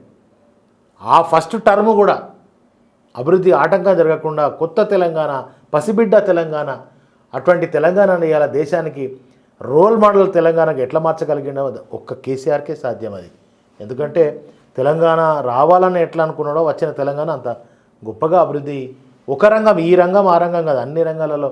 ఆ ఫస్ట్ టర్మ్ కూడా అభివృద్ధి ఆటంకం జరగకుండా కొత్త తెలంగాణ, పసిబిడ్డ తెలంగాణ, అటువంటి తెలంగాణను ఇవాళ దేశానికి రోల్ మోడల్ తెలంగాణకు ఎట్లా మార్చగలిగిండో ఒక్క కేసీఆర్కే సాధ్యం అది. ఎందుకంటే తెలంగాణ రావాలని ఎట్లా అనుకున్నాడో వచ్చిన తెలంగాణ అంత గొప్పగా అభివృద్ధి, ఒక రంగం ఈ రంగం ఆ రంగం కాదు అన్ని రంగాలలో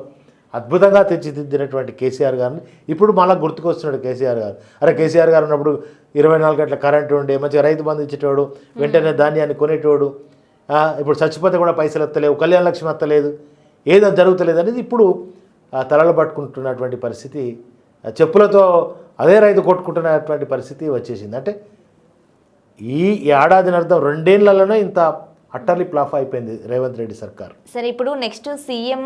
అద్భుతంగా తెచ్చిదిద్దినటువంటి కేసీఆర్ గారిని ఇప్పుడు మళ్ళీ గుర్తుకొస్తున్నాడు కేసీఆర్ గారు. అరే కేసీఆర్ గారు ఉన్నప్పుడు 24 గంటల కరెంటు ఉండే, మంచిగా రైతు బంధు ఇచ్చేటోడు, వెంటనే ధాన్యాన్ని కొనేటోడు. ఇప్పుడు చచ్చిపోతే కూడా పైసలు ఎత్తలేవు, కళ్యాణ లక్ష్మి ఎత్తలేదు, ఏదో జరుగుతలేదు అనేది ఇప్పుడు తలలు పట్టుకుంటున్నటువంటి పరిస్థితి, చెప్పులతో అదే రైతు కొట్టుకుంటున్నటువంటి పరిస్థితి వచ్చేసింది. అంటే ఈ ఏడాదిని అర్థం 2 ఏళ్లలోనే ఇంత అట్టర్లీ ఫ్లాప్ అయిపోయింది రేవంత్ రెడ్డి సర్కార్. సరే, ఇప్పుడు నెక్స్ట్ సీఎం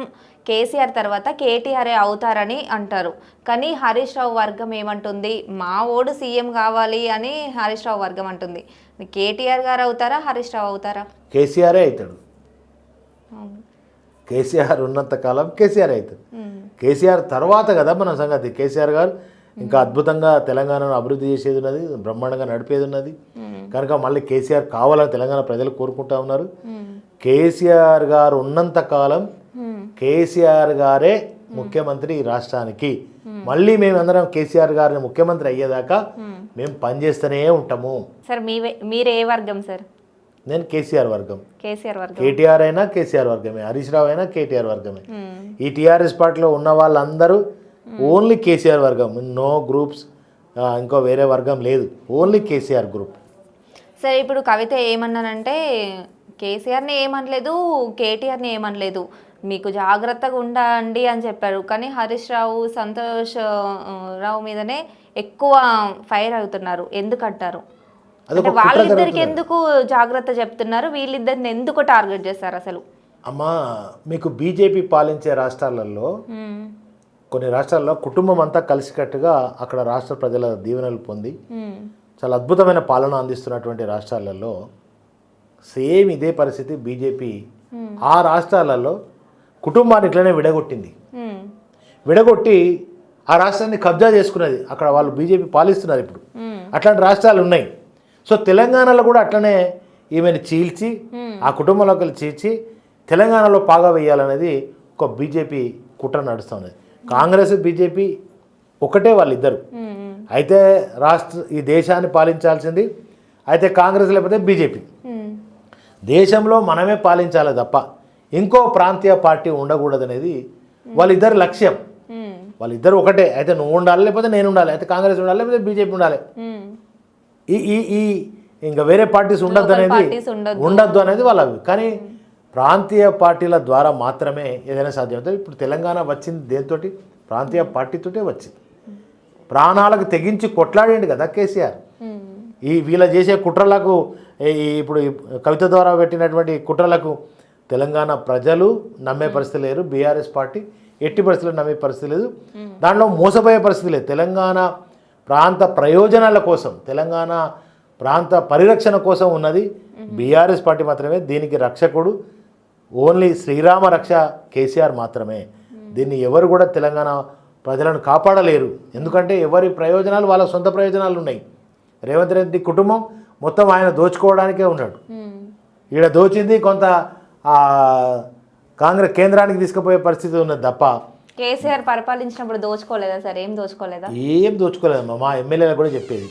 కేసీఆర్ తర్వాత కేటీఆర్ అవుతారని అంటారు, కానీ హరీష్ రావు వర్గం ఏమంటుంది, మా ఓడు సీఎం కావాలి అని హరీష్ రావు వర్గం అంటుంది. కేటీఆర్ గారు అవుతారా, హరీష్ రావు అవుతారా? కేసీఆరే అవుతాడు. కేసీఆర్ ఉన్నంత కాలం కేసీఆర్ అవుతాడు. కేసీఆర్ తర్వాత కదా మన సంగతి. కేసీఆర్ గారు ఇంకా అద్భుతంగా తెలంగాణను అభివృద్ధి చేసేది ఉన్నది, బ్రహ్మాండంగా నడిపేది ఉన్నది. కనుక మళ్ళీ కేసీఆర్ కావాలని తెలంగాణ ప్రజలు కోరుకుంటా ఉన్నారు. కేసీఆర్ గారు ఉన్నంత కాలం కేసీఆర్ గారే ముఖ్యమంత్రి ఈ రాష్ట్రానికి. మళ్ళీ మేమందరం కేసీఆర్ గారిని ముఖ్యమంత్రి అయ్యేదాకా మేము పనిచేస్తూనే ఉంటాము. సార్ మీరు ఏ వర్గం సార్? నేను కేసీఆర్ వర్గం. కేటీఆర్ అయినా కేసీఆర్ వర్గమే, హరీష్ రావు అయినా కేటీఆర్ వర్గమే. ఈ టీఆర్ఎస్ పార్టీలో ఉన్న వాళ్ళందరూ ఓన్లీ కేసీఆర్ వర్గం, నో గ్రూప్స్, ఇంకో వేరే వర్గం లేదు, ఓన్లీ కేసీఆర్ గ్రూప్. సరే, ఇప్పుడు కవిత ఏమన్నానంటే కేసీఆర్ని ఏమనలేదు, కేటీఆర్ని ఏమనలేదు, మీకు జాగ్రత్తగా ఉండండి అని చెప్పారు. కానీ హరీష్ రావు, సంతోష్ రావు మీదనే ఎక్కువ ఫైర్ అవుతున్నారు. ఎందుకంటారు? అంటే వాళ్ళిద్దరికి ఎందుకు జాగ్రత్త చెప్తున్నారు, వీళ్ళిద్దరిని ఎందుకు టార్గెట్ చేస్తారు అసలు? అమ్మా, మీకు బీజేపీ పాలించే రాష్ట్రాలలో కొన్ని రాష్ట్రాల్లో కుటుంబం అంతా కలిసికట్టుగా అక్కడ రాష్ట్ర ప్రజల దీవెనలు పొంది చాలా అద్భుతమైన పాలన అందిస్తున్నటువంటి రాష్ట్రాలలో సేమ్ ఇదే పరిస్థితి. బీజేపీ ఆ రాష్ట్రాలలో కుటుంబాన్ని ఇట్లనే విడగొట్టి ఆ రాష్ట్రాన్ని కబ్జా చేసుకున్నది. అక్కడ వాళ్ళు బీజేపీ పాలిస్తున్నారు ఇప్పుడు. అట్లాంటి రాష్ట్రాలు ఉన్నాయి. సో తెలంగాణలో కూడా అట్లనే ఈమెను చీల్చి ఆ కుటుంబంలోకి చీల్చి తెలంగాణలో పాగా వేయాలనేది ఒక బీజేపీ కుట్ర నడుస్తున్నది. కాంగ్రెస్ బీజేపీ ఒకటే వాళ్ళిద్దరు. అయితే ఈ దేశాన్ని పాలించాల్సింది అయితే కాంగ్రెస్ లేకపోతే బీజేపీ. దేశంలో మనమే పాలించాలి తప్ప ఇంకో ప్రాంతీయ పార్టీ ఉండకూడదు అనేది వాళ్ళిద్దరు లక్ష్యం. వాళ్ళిద్దరు ఒకటే. అయితే నువ్వు ఉండాలి లేకపోతే నేను ఉండాలి, అయితే కాంగ్రెస్ ఉండాలి లేకపోతే బీజేపీ ఉండాలి. ఈ ఇంకా వేరే పార్టీస్ ఉండద్దు అనేది వాళ్ళ. కానీ ప్రాంతీయ పార్టీల ద్వారా మాత్రమే ఏదైనా సాధ్యమవుతుంది. ఇప్పుడు తెలంగాణ వచ్చింది దేంతో? ప్రాంతీయ పార్టీతోటే వచ్చింది. ప్రాణాలకు తెగించి కొట్లాడిండు కదా కేసీఆర్. ఈ వీళ్ళ చేసే కుట్రలకు ఇప్పుడు కవిత ద్వారా పెట్టినటువంటి కుట్రలకు తెలంగాణ ప్రజలు నమ్మే పరిస్థితి లేరు. బీఆర్ఎస్ పార్టీ ఎట్టి పరిస్థితుల్లో నమ్మే పరిస్థితి లేదు. దాంట్లో మోసపోయే పరిస్థితి లేదు. తెలంగాణ ప్రాంత ప్రయోజనాల కోసం, తెలంగాణ ప్రాంత పరిరక్షణ కోసం ఉన్నది బీఆర్ఎస్ పార్టీ మాత్రమే. దీనికి రక్షకుడు ఓన్లీ శ్రీరామ రక్ష కేసీఆర్ మాత్రమే. దీన్ని ఎవరు కూడా తెలంగాణ ప్రజలను కాపాడలేరు. ఎందుకంటే ఎవరి ప్రయోజనాలు వాళ్ళ సొంత ప్రయోజనాలు ఉన్నాయి. రేవంత్ రెడ్డి కుటుంబం మొత్తం ఆయన దోచుకోవడానికే ఉన్నాడు. ఈడ దోచింది కొంత కాంగ్రెస్ కేంద్రానికి తీసుకుపోయే పరిస్థితి ఉన్నది తప్ప కేసీఆర్ పరిపాలించినప్పుడు దోచుకోలేదా సార్? ఏం దోచుకోలేదా? ఏం దోచుకోలేదమ్మా. మా ఎమ్మెల్యేలు కూడా చెప్పేది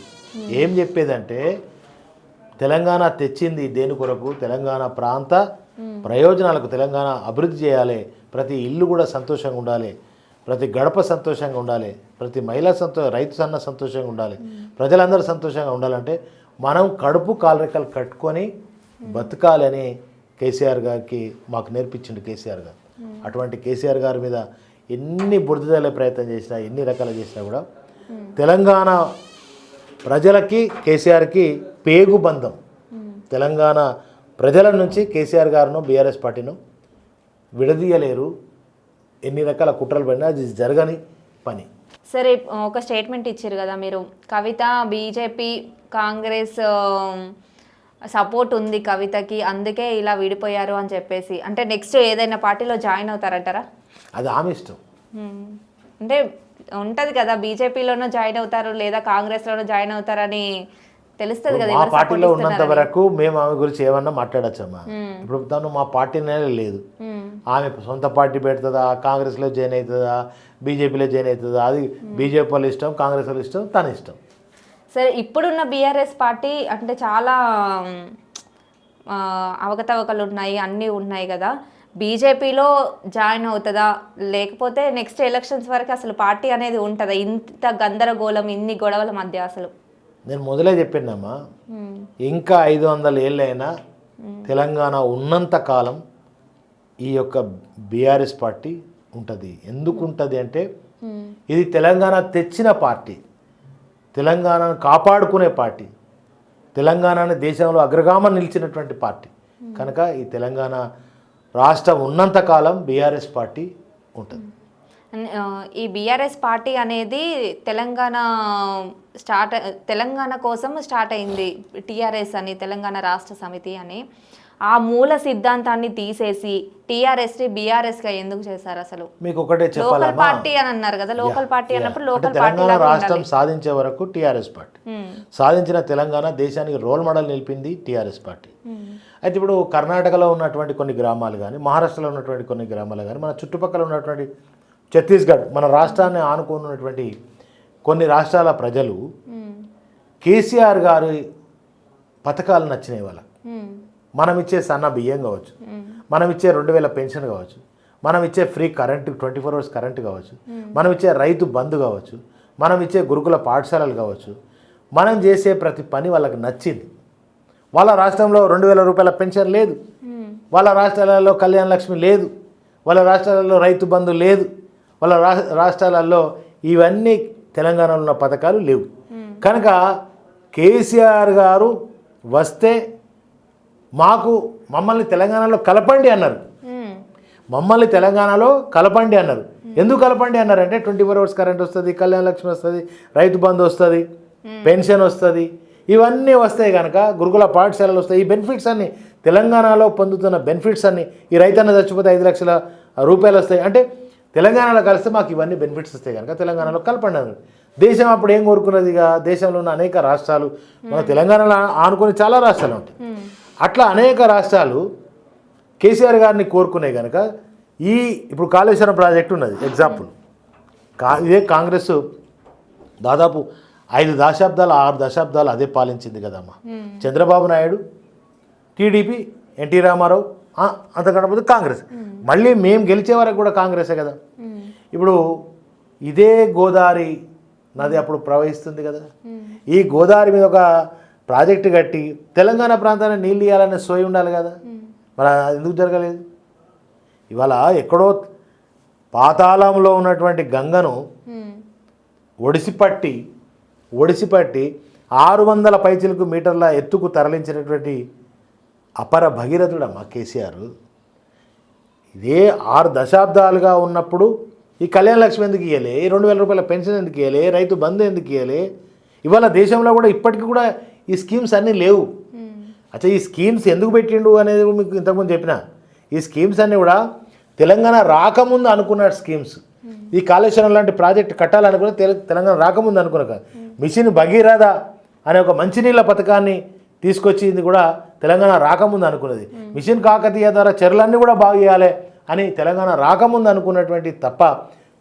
ఏం చెప్పేదంటే తెలంగాణ తెచ్చింది దేని కొరకు, తెలంగాణ ప్రాంత ప్రయోజనాలకు, తెలంగాణ అభివృద్ధి చేయాలి, ప్రతి ఇల్లు కూడా సంతోషంగా ఉండాలి, ప్రతి గడప సంతోషంగా ఉండాలి, ప్రతి మహిళ రైతు సన్న సంతోషంగా ఉండాలి, ప్రజలందరూ సంతోషంగా ఉండాలంటే మనం కడుపు కాలరెక్కలు కట్టుకొని బతకాలని కేసీఆర్ గారికి మాకు నేర్పించిండు కేసీఆర్ గారు. అటువంటి కేసీఆర్ గారి మీద ఎన్ని బురదలే ప్రయత్నం చేసినా, ఎన్ని రకాలు చేసినా కూడా తెలంగాణ ప్రజలకి కేసీఆర్కి పేగు బంధం. తెలంగాణ ప్రజల నుంచి కేసీఆర్ గారును బీఆర్ఎస్ పార్టీను విడదీయలేరు. ఎన్ని రకాల కుట్రలు పడినా అది జరగని పని. సరే, ఒక స్టేట్మెంట్ ఇచ్చారు కదా మీరు, కవిత బీజేపీ కాంగ్రెస్ సపోర్ట్ ఉంది కవితకి, అందుకే ఇలా విడిపోయారు అని చెప్పేసి, అంటే నెక్స్ట్ ఏదైనా పార్టీలో జాయిన్ అవుతారంటారా? అది ఆమె ఇష్టం. అంటే ఉంటుంది కదా, బీజేపీలోనూ జాయిన్ అవుతారు లేదా కాంగ్రెస్లోనూ జాయిన్ అవుతారని తెలుస్తుంది కదా. మా పార్టీలో ఉన్నంత వరకు మేము ఆమె గురించి ఏమన్నా మాట్లాడచ్చమ్మా. ఇప్పుడు తను మా పార్టీనే లేదు. ఆమె సొంత పార్టీ పెడుతుందా, కాంగ్రెస్లో జాయిన్ అవుతుందా, బీజేపీలో జాయిన్ అవుతుందా, అది బీజేపీ వాళ్ళు ఇష్టం, కాంగ్రెస్ వాళ్ళు ఇష్టం, తన ఇష్టం. సరే, ఇప్పుడున్న బీఆర్ఎస్ పార్టీ అంటే చాలా అవకతవకలు ఉన్నాయి, అన్నీ ఉన్నాయి కదా, బీజేపీలో జాయిన్ అవుతుందా, లేకపోతే నెక్స్ట్ ఎలక్షన్స్ వరకు అసలు పార్టీ అనేది ఉంటుందా? ఇంత గందరగోళం, ఇన్ని గొడవల మధ్య అసలు నేను మొదలే చెప్పినమ్మా, ఇంకా 500 ఏళ్ళైనా తెలంగాణ ఉన్నంత కాలం ఈ యొక్క బీఆర్ఎస్ పార్టీ ఉంటుంది. ఎందుకు ఉంటుంది అంటే ఇది తెలంగాణ తెచ్చిన పార్టీ, తెలంగాణను కాపాడుకునే పార్టీ, తెలంగాణని దేశంలో అగ్రగామం నిలిచినటువంటి పార్టీ. కనుక ఈ తెలంగాణ రాష్ట్రం ఉన్నంతకాలం బీఆర్ఎస్ పార్టీ ఉంటుంది. ఈ బీఆర్ఎస్ పార్టీ అనేది తెలంగాణ కోసం స్టార్ట్ అయింది. టీఆర్ఎస్ అని, తెలంగాణ రాష్ట్ర సమితి అని, ఆ మూల సిద్ధాంతాన్ని తీసేసి టీఆర్ఎస్ని బీఆర్ఎస్గా ఎందుకు చేశారు అసలు? మీకు ఒకటే చెప్పాలి, లోకల్ పార్టీ అని అన్నారు కదా, లోకల్ పార్టీ అన్నప్పుడు లోకల్ పార్టీ తెలంగాణ రాష్ట్రం సాధించే వరకు టీఆర్ఎస్ పార్టీ సాధించిన తెలంగాణ దేశానికి రోల్ మోడల్ నిలిపింది టీఆర్ఎస్ పార్టీ. అయితే ఇప్పుడు కర్ణాటకలో ఉన్నటువంటి కొన్ని గ్రామాలు కానీ, మహారాష్ట్రలో ఉన్నటువంటి కొన్ని గ్రామాలు కానీ, మన చుట్టుపక్కల ఉన్నటువంటి ఛత్తీస్గఢ్, మన రాష్ట్రాన్ని ఆనుకున్నటువంటి కొన్ని రాష్ట్రాల ప్రజలు కేసీఆర్ గారి పథకాలు నచ్చినాయి వాళ్ళకి. మనం ఇచ్చే సన్న బియ్యం కావచ్చు, మనం ఇచ్చే 2000 పెన్షన్ కావచ్చు, మనం ఇచ్చే ఫ్రీ కరెంటు 24 hours కరెంటు కావచ్చు, మనం ఇచ్చే రైతు బంధు కావచ్చు, మనం ఇచ్చే గురుకుల పాఠశాలలు కావచ్చు, మనం చేసే ప్రతి పని వాళ్ళకి నచ్చింది. వాళ్ళ రాష్ట్రంలో 2000 రూపాయల పెన్షన్ లేదు, వాళ్ళ రాష్ట్రాలలో కళ్యాణ లక్ష్మి లేదు, వాళ్ళ రాష్ట్రాలలో రైతు బంధు లేదు, వాళ్ళ రాష్ట్రాలలో ఇవన్నీ తెలంగాణలో ఉన్న పథకాలు లేవు. కనుక కేసీఆర్ గారు వస్తే మమ్మల్ని తెలంగాణలో కలపండి అన్నారు. మమ్మల్ని తెలంగాణలో కలపండి అన్నారు. ఎందుకు కలపండి అన్నారంటే 24 hours కరెంట్ వస్తుంది, కళ్యాణ లక్ష్మి వస్తుంది, రైతు బంధు వస్తుంది, పెన్షన్ వస్తుంది, ఇవన్నీ వస్తాయి కనుక గురుకుల పాఠశాలలు వస్తాయి. ఈ బెనిఫిట్స్ అన్నీ తెలంగాణలో పొందుతున్న బెనిఫిట్స్ అన్నీ, ఈ రైతన్న చచ్చిపోతే 5 లక్షల రూపాయలు వస్తాయి అంటే తెలంగాణలో కలిస్తే మాకు ఇవన్నీ బెనిఫిట్స్ వస్తాయి కనుక తెలంగాణలో కలపండి అన్నారు. దేశం అప్పుడు ఏం కోరుకున్నదిగా, దేశంలో ఉన్న అనేక రాష్ట్రాలు, మన తెలంగాణలో ఆనుకుని చాలా రాష్ట్రాలు ఉంటాయి, అట్లా అనేక రాష్ట్రాలు కేసీఆర్ గారిని కోరుకున్నాయి కనుక ఇప్పుడు కాళేశ్వరం ప్రాజెక్టు ఉన్నది ఎగ్జాంపుల్. ఇదే కాంగ్రెస్ దాదాపు 5 దశాబ్దాలు 6 దశాబ్దాలు అదే పాలించింది కదమ్మా. చంద్రబాబు నాయుడు, టీడీపీ, ఎన్టీ రామారావు, అంతకంటే కాంగ్రెస్, మళ్ళీ మేము గెలిచే వరకు కూడా కాంగ్రెసే కదా. ఇప్పుడు ఇదే గోదావరి నది అప్పుడు ప్రవహిస్తుంది కదా, ఈ గోదావరి మీద ఒక ప్రాజెక్టు కట్టి తెలంగాణ ప్రాంతాన్ని నీళ్ళు ఇవ్వాలనే సోయి ఉండాలి కదా, మరి ఎందుకు జరగలేదు? ఇవాళ ఎక్కడో పాతాళంలో ఉన్నటువంటి గంగను ఒడిసిపట్టి 600 పైచిలకు మీటర్ల ఎత్తుకు తరలించినటువంటి అపర భగీరథుడమ్మా కేసీఆర్. ఇదే 6 దశాబ్దాలుగా ఉన్నప్పుడు ఈ కళ్యాణ లక్ష్మి ఎందుకు ఇవ్వలే, 2000 రూపాయల పెన్షన్ ఎందుకు ఇవ్వలే, రైతు బంధు ఎందుకు ఇవ్వలే? ఇవాళ దేశంలో కూడా ఇప్పటికీ కూడా ఈ స్కీమ్స్ అన్నీ లేవు. అచ్చా ఈ స్కీమ్స్ ఎందుకు పెట్టిండు అనేది మీకు ఇంతకుముందు చెప్పిన. ఈ స్కీమ్స్ అన్నీ కూడా తెలంగాణ రాకముందు అనుకున్న స్కీమ్స్. ఈ కాళేశ్వరం లాంటి ప్రాజెక్ట్ కట్టాలనుకున్న తెలంగాణ రాకముందు అనుకున్న మిషన్ భగీరథ అనే ఒక మంచినీళ్ళ పథకాన్ని తీసుకొచ్చింది కూడా తెలంగాణ రాకముందు అనుకున్నది. మిషన్ కాకతీయ ద్వారా చెరువులన్నీ కూడా బాగు చేయాలి అని తెలంగాణ రాకముందు అనుకున్నటువంటి తప్ప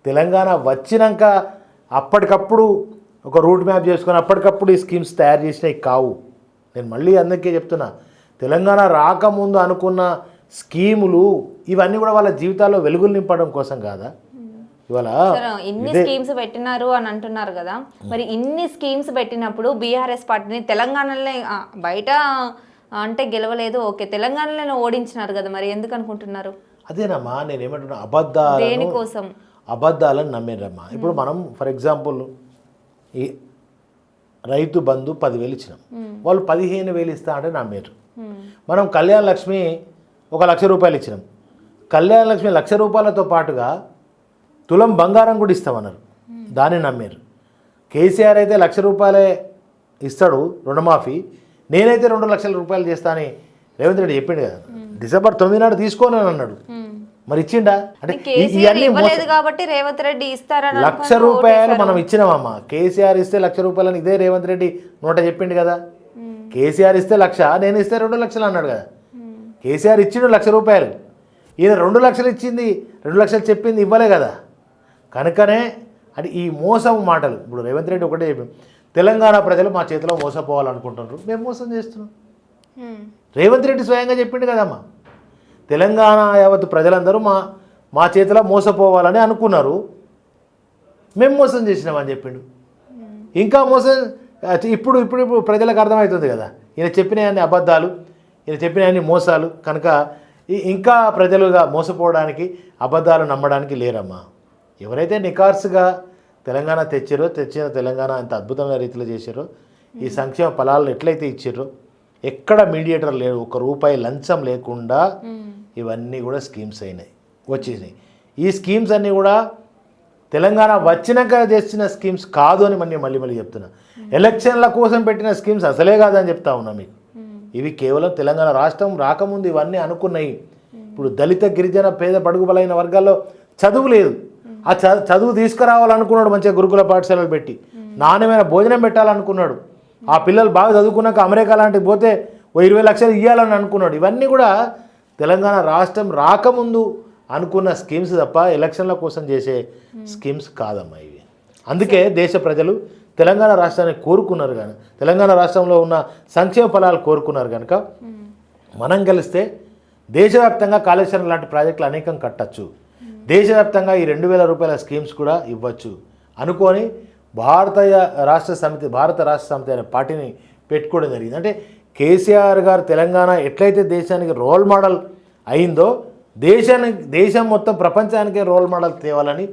తెలంగాణ వచ్చినాక అప్పటికప్పుడు ఒక రూట్ మ్యాప్ చేసుకొని అప్పటికప్పుడు ఈ స్కీమ్స్ తయారు చేసినవి కావు. నేను మళ్ళీ అందుకే చెప్తున్నా, తెలంగాణ రాకముందు అనుకున్న స్కీములు ఇవన్నీ కూడా వాళ్ళ జీవితాల్లో వెలుగులు నింపడం కోసం కాదా? ఇవాళ ఇన్ని స్కీమ్స్ పెట్టినారు అని అంటున్నారు కదా, మరి ఇన్ని స్కీమ్స్ పెట్టినప్పుడు బీఆర్ఎస్ పార్టీని తెలంగాణలో బయట అంటే గెలవలేదు, ఓకే, తెలంగాణలో ఓడించినారు కదా, మరి ఎందుకు అనుకుంటున్నారు? అదేనమ్మా నేను ఏమంటున్నా, దేనికోసం అబద్ధాలను నమ్మిరమ్మా. ఇప్పుడు మనం ఫర్ ఎగ్జాంపుల్ ఈ రైతు బంధు 10,000 ఇచ్చినాం, వాళ్ళు 15,000 ఇస్తా అంటే నమ్మారు. మనం కళ్యాణ లక్ష్మి 1,00,000 రూపాయలు ఇచ్చినాం, కళ్యాణ లక్ష్మి 1,00,000 రూపాయలతో పాటుగా తులం బంగారం కూడా ఇస్తామన్నారు, దాన్ని నమ్మారు. కేసీఆర్ అయితే 1,00,000 రూపాయలే ఇస్తాడు రుణమాఫీ, నేనైతే 2,00,000 రూపాయలు చేస్తా అని రేవంత్ రెడ్డి చెప్పిండు కదా. డిసెంబర్ 9 నాడు తీసుకోని అన్నాడు, మరి ఇచ్చిండా? అంటే ఇవన్నీ కాబట్టి రేవంత్ రెడ్డి ఇస్తారని 1,00,000 రూపాయలు మనం ఇచ్చినామమ్మా. కేసీఆర్ ఇస్తే 1,00,000 రూపాయలని ఇదే రేవంత్ రెడ్డి నోట చెప్పిండు కదా. కేసీఆర్ ఇస్తే 1,00,000, నేను ఇస్తే 2,00,000 అన్నాడు కదా. కేసీఆర్ ఇచ్చిండు 1,00,000 రూపాయలు, ఈయన 2,00,000 ఇచ్చింది, 2,00,000 చెప్పింది ఇవ్వలే కదా. కనుకనే అంటే ఈ మోసం మాటలు. ఇప్పుడు రేవంత్ రెడ్డి ఒకటే చెప్పింది, తెలంగాణ ప్రజలు మా చేతిలో మోసపోవాలనుకుంటున్నారు, మేము మోసం చేస్తున్నాం. రేవంత్ రెడ్డి స్వయంగా చెప్పిండు కదమ్మా, తెలంగాణ యావత్ ప్రజలందరూ మా చేతిలో మోసపోవాలని అనుకున్నారు, మేము మోసం చేసినామని చెప్పిండు. ఇంకా మోసం ఇప్పుడు ఇప్పుడు ఇప్పుడు ప్రజలకు అర్థమవుతుంది కదా, ఈయన చెప్పిన అన్ని అబద్ధాలు, ఈయన చెప్పిన అన్ని మోసాలు. కనుక ఇంకా ప్రజలుగా మోసపోవడానికి, అబద్ధాలు నమ్మడానికి లేరమ్మా. ఎవరైతే నికార్సుగా తెలంగాణ తెచ్చిన తెలంగాణ అంత అద్భుతమైన రీతిలో చేశారో, ఈ సంక్షేమ ఫలాలను ఎట్లయితే ఇచ్చారో, ఎక్కడ మీడియేటర్ లేరు, 1 రూపాయి లంచం లేకుండా ఇవన్నీ కూడా స్కీమ్స్ వచ్చేసినాయి. ఈ స్కీమ్స్ అన్నీ కూడా తెలంగాణ వచ్చినాక చేసిన స్కీమ్స్ కాదు అని మళ్ళీ చెప్తున్నా. ఎలక్షన్ల కోసం పెట్టిన స్కీమ్స్ అసలే కాదని చెప్తా ఉన్నా మీకు. ఇవి కేవలం తెలంగాణ రాష్ట్రం రాకముందు ఇవన్నీ అనుకున్నాయి. ఇప్పుడు దళిత, గిరిజన, పేద, బడుగు బలైన వర్గాల్లో చదువు లేదు, ఆ చదువు తీసుకురావాలనుకున్నాడు, మంచిగా గురుకుల పాఠశాలలు పెట్టి నాణ్యమైన భోజనం పెట్టాలనుకున్నాడు. ఆ పిల్లలు బాగా చదువుకున్నాక అమెరికా లాంటివి పోతే 20 లక్షలు ఇవ్వాలని అనుకున్నాడు. ఇవన్నీ కూడా తెలంగాణ రాష్ట్రం రాకముందు అనుకున్న స్కీమ్స్ తప్ప ఎలక్షన్ల కోసం చేసే స్కీమ్స్ కాదమ్మా ఇవి. అందుకే దేశ ప్రజలు తెలంగాణ రాష్ట్రాన్ని కోరుకున్నారు, కానీ తెలంగాణ రాష్ట్రంలో ఉన్న సంక్షేమ ఫలాలు కోరుకున్నారు. కనుక మనం కలిస్తే దేశవ్యాప్తంగా కాళేశ్వరం లాంటి ప్రాజెక్టులు అనేకం కట్టచ్చు, దేశవ్యాప్తంగా ఈ 2,000 రూపాయల స్కీమ్స్ కూడా ఇవ్వచ్చు అనుకొని భారత రాష్ట్ర సమితి అనే పార్టీని పెట్టుకోవడం జరిగింది. అంటే కేసీఆర్ గారు తెలంగాణ ఎట్లయితే దేశానికి రోల్ మోడల్ అయిందో, దేశం మొత్తం ప్రపంచానికే రోల్ మోడల్ తేవాలని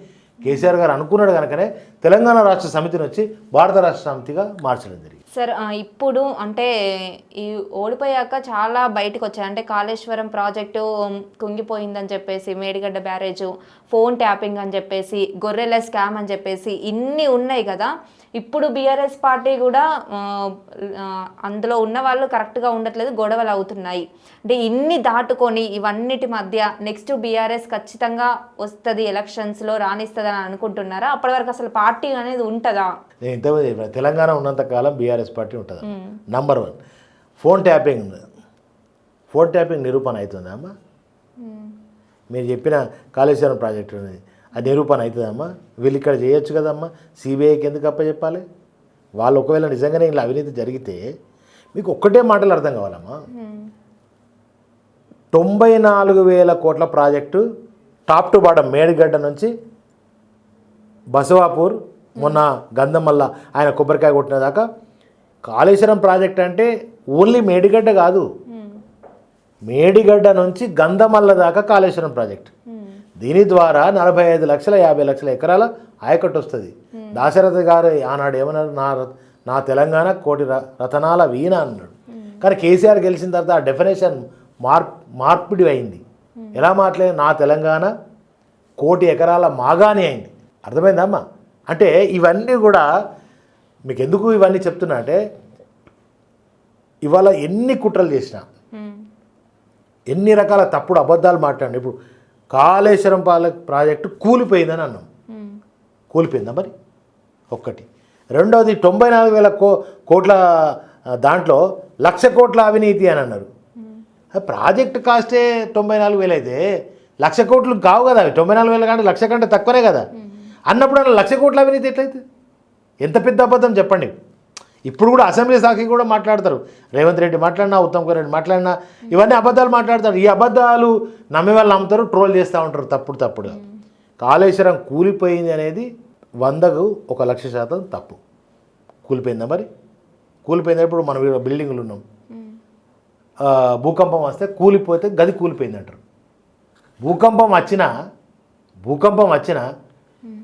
కేసీఆర్ గారు అనుకున్నాడు. కనుకనే తెలంగాణ రాష్ట్ర సమితిని వచ్చి భారత రాష్ట్ర సమితిగా మార్చడం జరిగింది. సార్, ఇప్పుడు అంటే ఈ ఓడిపోయాక చాలా బయటకు వచ్చాయి, అంటే కాళేశ్వరం ప్రాజెక్టు కుంగిపోయిందని చెప్పేసి, మేడిగడ్డ బ్యారేజు, ఫోన్ ట్యాపింగ్ అని చెప్పేసి, గొర్రెల స్కామ్ అని చెప్పేసి ఇన్ని ఉన్నాయి కదా. ఇప్పుడు బీఆర్ఎస్ పార్టీ కూడా అందులో ఉన్న వాళ్ళు కరెక్ట్గా ఉండట్లేదు, గొడవలు అవుతున్నాయి. అంటే ఇన్ని దాటుకొని ఇవన్నిటి మధ్య నెక్స్ట్ బీఆర్ఎస్ ఖచ్చితంగా వస్తుంది, ఎలక్షన్స్లో రాణిస్తుంది అని అనుకుంటున్నారా? అప్పటి వరకు అసలు పార్టీ అనేది ఉంటుందా? నేను ఇంతమంది చెప్పాను, తెలంగాణ ఉన్నంతకాలం బీఆర్ఎస్ పార్టీ ఉంటుంది. నంబర్ 1 ఫోన్ ట్యాపింగ్ నిరూపణ అవుతుందా అమ్మా? మీరు చెప్పిన కాళేశ్వరం ప్రాజెక్టు అనేది అది నిరూపణ అవుతుందమ్మా? వీళ్ళు ఇక్కడ చేయొచ్చు కదమ్మా, సిబిఐకి ఎందుకు అప్పచెప్పాలి? వాళ్ళు ఒకవేళ నిజంగానే ఇలా అవినీతి జరిగితే మీకు ఒక్కటే మాటలు అర్థం కావాలమ్మా. 94,000 కోట్ల project top to bottom, Medigadda నుంచి బసవాపూర్, మొన్న గంధమల్ల ఆయన కొబ్బరికాయ కొట్టిన దాకా కాళేశ్వరం ప్రాజెక్ట్ అంటే ఓన్లీ మేడిగడ్డ కాదు, మేడిగడ్డ నుంచి గంధమల్ల దాకా కాళేశ్వరం ప్రాజెక్ట్. దీని ద్వారా 45 లక్షల 50 లక్షల ఎకరాల ఆయకట్టు వస్తుంది. దాశరథి గారు ఆనాడు ఏమన్నారు, నా తెలంగాణ కోటి రతనాల వీణ అన్నాడు. కానీ కేసీఆర్ గెలిచిన తర్వాత ఆ డెఫినేషన్ మార్పిడి అయింది. ఎలా మాట్లాడి నా తెలంగాణ కోటి ఎకరాల మాగాని అయింది. అర్థమైందమ్మా? అంటే ఇవన్నీ కూడా మీకు ఎందుకు ఇవన్నీ చెప్తున్నా అంటే, ఇవాళ ఎన్ని కుట్రలు చేసినా, ఎన్ని రకాల తప్పుడు అబద్ధాలు మాట్లాడి, ఇప్పుడు కాళేశ్వరం ప్రాజెక్టు కూలిపోయిందని అన్నాం. కూలిపోయిందా మరి? ఒక్కటి. రెండవది 94,000 కోట్ల దాంట్లో 1,00,000 కోట్ల అవినీతి అని అన్నారు. ప్రాజెక్టు కాస్టే 94,000 అయితే 1,00,000 కోట్లు కావు కదా అవి. 94,000 కంటే 1,00,000 కంటే తక్కువనే కదా. అన్నప్పుడు అలా 1,00,000 కోట్ల అవినీతి ఎట్లయితే? ఎంత పెద్ద అబద్ధం చెప్పండి. ఇప్పుడు కూడా అసెంబ్లీ సాక్షి కూడా మాట్లాడతారు. రేవంత్ రెడ్డి మాట్లాడినా, ఉత్తమ్ కుమార్ రెడ్డి మాట్లాడినా ఇవన్నీ అబద్ధాలు మాట్లాడతారు. ఈ అబద్ధాలు నమ్మే వాళ్ళు నమ్ముతారు, ట్రోల్ చేస్తూ ఉంటారు తప్పుడుగా. కాళేశ్వరం కూలిపోయింది అనేది 100కు 1,00,000% తప్పు. కూలిపోయిందా మరి? కూలిపోయింది. ఇప్పుడు మనం బిల్డింగ్లు ఉన్నాం, భూకంపం వస్తే కూలిపోతే గది కూలిపోయింది అంటారు. భూకంపం వచ్చినా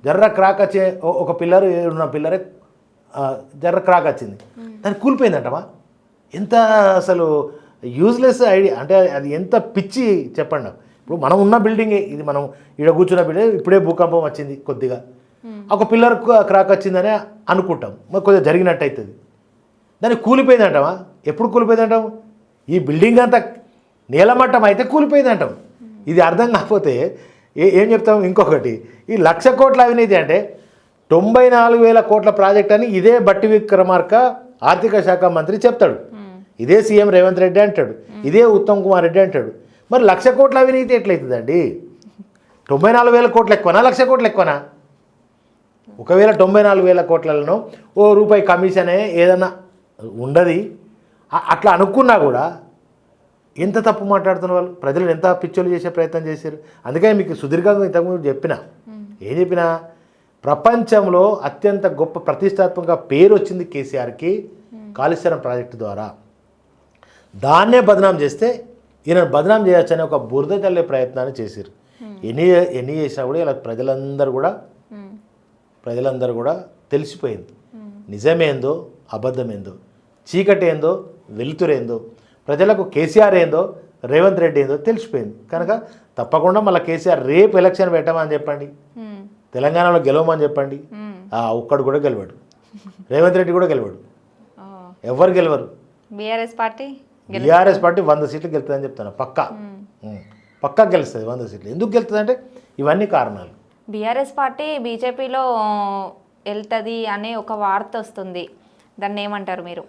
జర్ర క్రాక్ వచ్చే ఒక పిల్లర్ ఉన్న పిల్లరే జర్ర క్రాక్ వచ్చింది, దాన్ని కూలిపోయిందంటమా? ఎంత అసలు యూజ్లెస్ ఐడియా అంటే అది ఎంత పిచ్చి చెప్పండి. ఇప్పుడు మనం ఉన్న బిల్డింగే ఇది, మనం ఇక్కడ కూర్చున్న బిల్డింగ్ ఇప్పుడే భూకంపం వచ్చింది, కొద్దిగా ఒక పిల్లర్ క్రాక్ వచ్చిందని అనుకుంటాం, మరి కొద్దిగా జరిగినట్టు అవుతుంది. దాన్ని కూలిపోయిందంటామా? ఎప్పుడు కూలిపోయిందంటాం? ఈ బిల్డింగ్ అంతా నీలమట్టం అయితే కూలిపోయిందంటాం. ఇది అర్థం కాకపోతే ఏం చెప్తాం? ఇంకొకటి, ఈ 1,00,000 కోట్ల అవినీతి అంటే 94,000 కోట్ల ప్రాజెక్ట్ అని ఇదే బట్టి విక్రమార్క ఆర్థిక శాఖ మంత్రి చెప్తాడు, ఇదే సీఎం రేవంత్ రెడ్డి అంటాడు, ఇదే ఉత్తమ్ కుమార్ రెడ్డి అంటాడు. మరి 1,00,000 కోట్ల అవినీతి ఎట్లయితుందండి? 94,000 కోట్లు ఎక్కువనా, 1,00,000 కోట్లు ఎక్కువనా? ఒకవేళ 94,000 కోట్లలో ₹1 కమిషనే ఏదన్నా ఉండదు అట్లా అనుకున్నా కూడా ఎంత తప్పు మాట్లాడుతున్న వాళ్ళు, ప్రజలు ఎంత పిచ్చోలు చేసే ప్రయత్నం చేశారు. అందుకని మీకు సుదీర్ఘంగా ఇంతకుముందు ఏం చెప్పినా ప్రపంచంలో అత్యంత గొప్ప ప్రతిష్టాత్మక పేరు వచ్చింది కేసీఆర్కి కాళేశ్వరం ప్రాజెక్టు ద్వారా. దాన్నే బదనాం చేస్తే ఈయన బదనాం చేయొచ్చని ఒక బురద చల్లే ప్రయత్నాన్ని చేశారు. ఎన్ని చేసినా కూడా ఇలా ప్రజలందరూ కూడా తెలిసిపోయింది నిజమేందో అబద్ధమేందో, చీకటి ఏందో వెలుతురేందో, ప్రజలకు కేసీఆర్ ఏందో రేవంత్ రెడ్డి ఏందో తెలిసిపోయింది. కనుక తప్పకుండా మళ్ళీ కేసీఆర్ రేపు ఎలక్షన్ పెట్టమని చెప్పండి, తెలంగాణలో గెలవమని చెప్పండి. ఒక్కడు కూడా గెలవాడు, రేవంత్ రెడ్డి కూడా గెలవాడు, ఎవరు గెలవరు. బీఆర్ఎస్ పార్టీ 100 సీట్లు గెలుతుందని చెప్తాను. పక్కా గెలుస్తుంది 100 సీట్లు. ఎందుకు గెలుస్తుంది అంటే ఇవన్నీ కారణాలు. బీఆర్ఎస్ పార్టీ బీజేపీలో వెళ్తుంది అనే ఒక వార్త వస్తుంది, దాన్ని ఏమంటారు మీరు?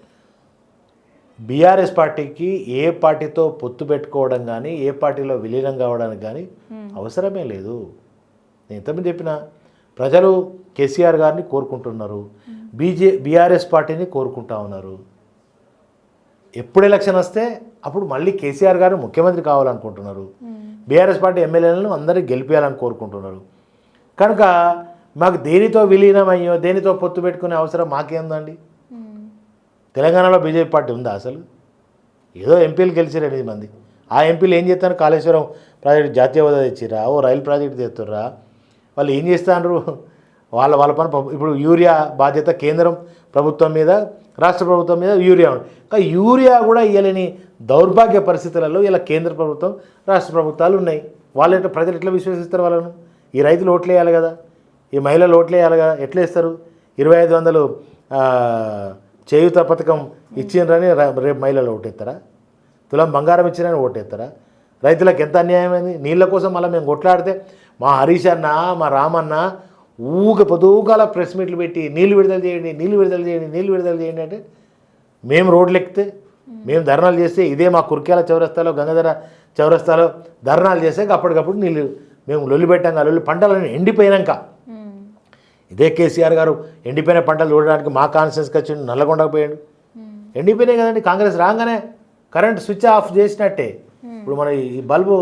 బీఆర్ఎస్ పార్టీకి ఏ పార్టీతో పొత్తు పెట్టుకోవడం కానీ, ఏ పార్టీలో విలీనం కావడానికి కానీ అవసరమే లేదు. నేను ఎంతమంది చెప్పినా ప్రజలు కేసీఆర్ గారిని కోరుకుంటున్నారు, బీఆర్ఎస్ పార్టీని కోరుకుంటా ఉన్నారు. ఎప్పుడు ఎలక్షన్ వస్తే అప్పుడు మళ్ళీ కేసీఆర్ గారు ముఖ్యమంత్రి కావాలనుకుంటున్నారు, బీఆర్ఎస్ పార్టీ ఎమ్మెల్యేలను అందరికీ గెలిపించాలని కోరుకుంటున్నారు. కనుక మాకు దేనితో విలీనం అయ్యో దేనితో పొత్తు పెట్టుకునే అవసరం మాకేందండి? తెలంగాణలో బీజేపీ పార్టీ ఉందా అసలు? ఏదో ఎంపీలు గెలిచారు 8 మంది. ఆ ఎంపీలు ఏం చేస్తారు? కాళేశ్వరం ప్రాజెక్టు జాతీయ హోదా తెచ్చిరా, రైలు ప్రాజెక్టు తెస్తుర్రా? వాళ్ళు ఏం చేస్తున్నారు? వాళ్ళ పని. ఇప్పుడు యూరియా బాధ్యత కేంద్రం ప్రభుత్వం మీద, రాష్ట్ర ప్రభుత్వం మీద యూరియా ఉంది. కానీ యూరియా కూడా ఇవ్వలేని దౌర్భాగ్య పరిస్థితులలో ఇలా కేంద్ర ప్రభుత్వం, రాష్ట్ర ప్రభుత్వాలు ఉన్నాయి. వాళ్ళు ప్రజలు ఎట్లా విశ్వసిస్తారు వాళ్ళను? ఈ రైతులు ఓట్లు వేయాలి కదా, ఈ మహిళలు ఓట్లు వేయాలి కదా, ఎట్లా వేస్తారు? 2,500 చేయూత పథకం ఇచ్చిండ్రని రేపు మహిళలు ఓటేస్తారా? తులం బంగారం ఇచ్చిరని ఓటేస్తారా? రైతులకు ఎంత అన్యాయమైంది. నీళ్ళ కోసం మళ్ళీ మేము కొట్లాడితే మా హరీష్ అన్న, మా రామన్న పొద్దుగాల ప్రెస్ మీట్లు పెట్టి నీళ్ళు విడుదల చేయండి అంటే మేము రోడ్లు ఎక్కితే, మేము ధర్నాలు చేస్తే, ఇదే మా కుర్క్యాల చౌరస్తాలో, గంగాధర చౌరస్తాలో ధర్నాలు చేస్తే అప్పటికప్పుడు నీళ్ళు మేము లొల్లి పెట్టాం. లొల్లి పంటలను ఎండిపోయినాక ఇదే కేసీఆర్ గారు ఎండిపోయిన పంటలు చూడడానికి మా కాన్స్టిట్యూన్సీకి వచ్చి నల్లగొండకు పోయాడు. ఎండిపోయినాయి కదండి. కాంగ్రెస్ రాగానే కరెంట్ స్విచ్ ఆఫ్ చేసినట్టే. ఇప్పుడు మన ఈ బల్బు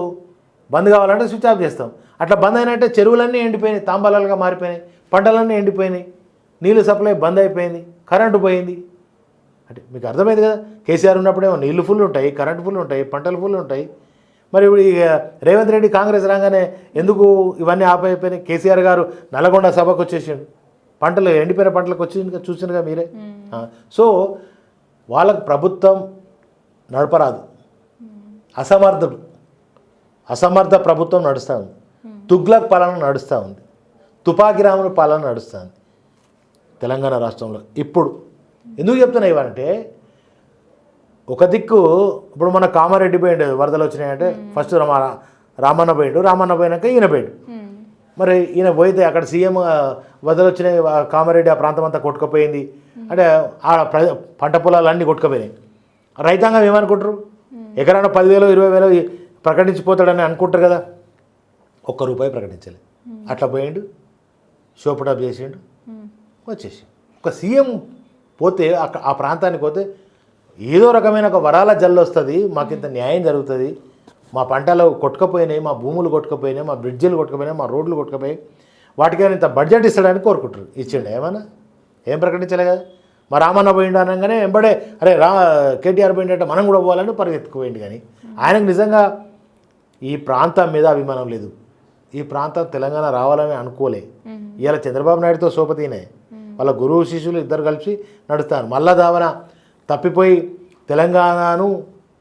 బంద్ కావాలంటే స్విచ్ ఆఫ్ చేస్తాం. అట్లా బంద్ అయినట్టే చెరువులన్నీ ఎండిపోయినాయి, తాంబాలాలుగా మారిపోయినాయి, పంటలన్నీ ఎండిపోయినాయి, నీళ్ళు సప్లై బంద్ అయిపోయింది, కరెంటు పోయింది. అంటే మీకు అర్థమైంది కదా, కేసీఆర్ ఉన్నప్పుడేమో నీళ్ళు ఫుల్ ఉంటాయి, కరెంటు ఫుల్ ఉంటాయి, పంటలు ఫుల్ ఉంటాయి. మరి ఇప్పుడు ఇక రేవంత్ రెడ్డి కాంగ్రెస్ రాగానే ఎందుకు ఇవన్నీ ఆపైపోయినాయి? కేసీఆర్ గారు నల్గొండ సభకు వచ్చేసిండు, పంటలు ఎండిపోయిన పంటలకు వచ్చింది చూసినగా మీరే. సో వాళ్ళకు ప్రభుత్వం నడపరాదు, అసమర్థ ప్రభుత్వం నడుస్తూ ఉంది, తుగ్లక్ పాలన నడుస్తూ ఉంది, తుపాకీ రాముల పాలన నడుస్తూ ఉంది తెలంగాణ రాష్ట్రంలో. ఇప్పుడు ఎందుకు చెప్తున్నా ఇవంటే, ఒక దిక్కు ఇప్పుడు మన కామారెడ్డి పోయిండు, వరదలు వచ్చినాయంటే ఫస్ట్ రామన్న పోయిండు, రామన్న పోయినాక ఈయన పోయిండు. మరి ఈయన పోయితే అక్కడ సీఎం వరదలు వచ్చినాయి, కామారెడ్డి ఆ ప్రాంతం అంతా కొట్టుకుపోయింది అంటే ఆ పంట పొలాలు అన్నీ కొట్టుకుపోయినాయి. రైతాంగం ఏమనుకుంటారు? ఎకరాన 10,000 20,000 ప్రకటించిపోతాడని అనుకుంటారు కదా. ₹1 ప్రకటించలే, అట్లా పోయిండు, షోపుటప్ చేసిండు, వచ్చేసి. ఒక సీఎం పోతే ఆ ప్రాంతానికి పోతే ఏదో రకమైన ఒక వరాల జల్లు వస్తుంది, మాకు ఇంత న్యాయం జరుగుతుంది, మా పంటలు కొట్టుకుపోయినాయి, మా భూములు కొట్టుకుపోయినాయి, మా బ్రిడ్జిలు కొట్టుకుపోయినాయి, మా రోడ్లు కొట్టుకుపోయి వాటికి ఇంత బడ్జెట్ ఇస్తాడని కోరుకుంటారు. ఇచ్చిండు ఏమన్నా? ఏం ప్రకటించలే కదా. మా రామన్న పోయిండు అనగానే వెంబడే అరే కేటీఆర్ పోయిండంటే మనం కూడా పోవాలని పరిగెత్తుకుపోయింది. కానీ ఆయనకు నిజంగా ఈ ప్రాంతం మీద అభిమానం లేదు, ఈ ప్రాంతం తెలంగాణ రావాలని అనుకోలే. ఇవాళ చంద్రబాబు నాయుడుతో సోపతినే, వాళ్ళ గురువు శిష్యులు ఇద్దరు కలిసి నడుస్తారు. మళ్ళా దావన తప్పిపోయి తెలంగాణను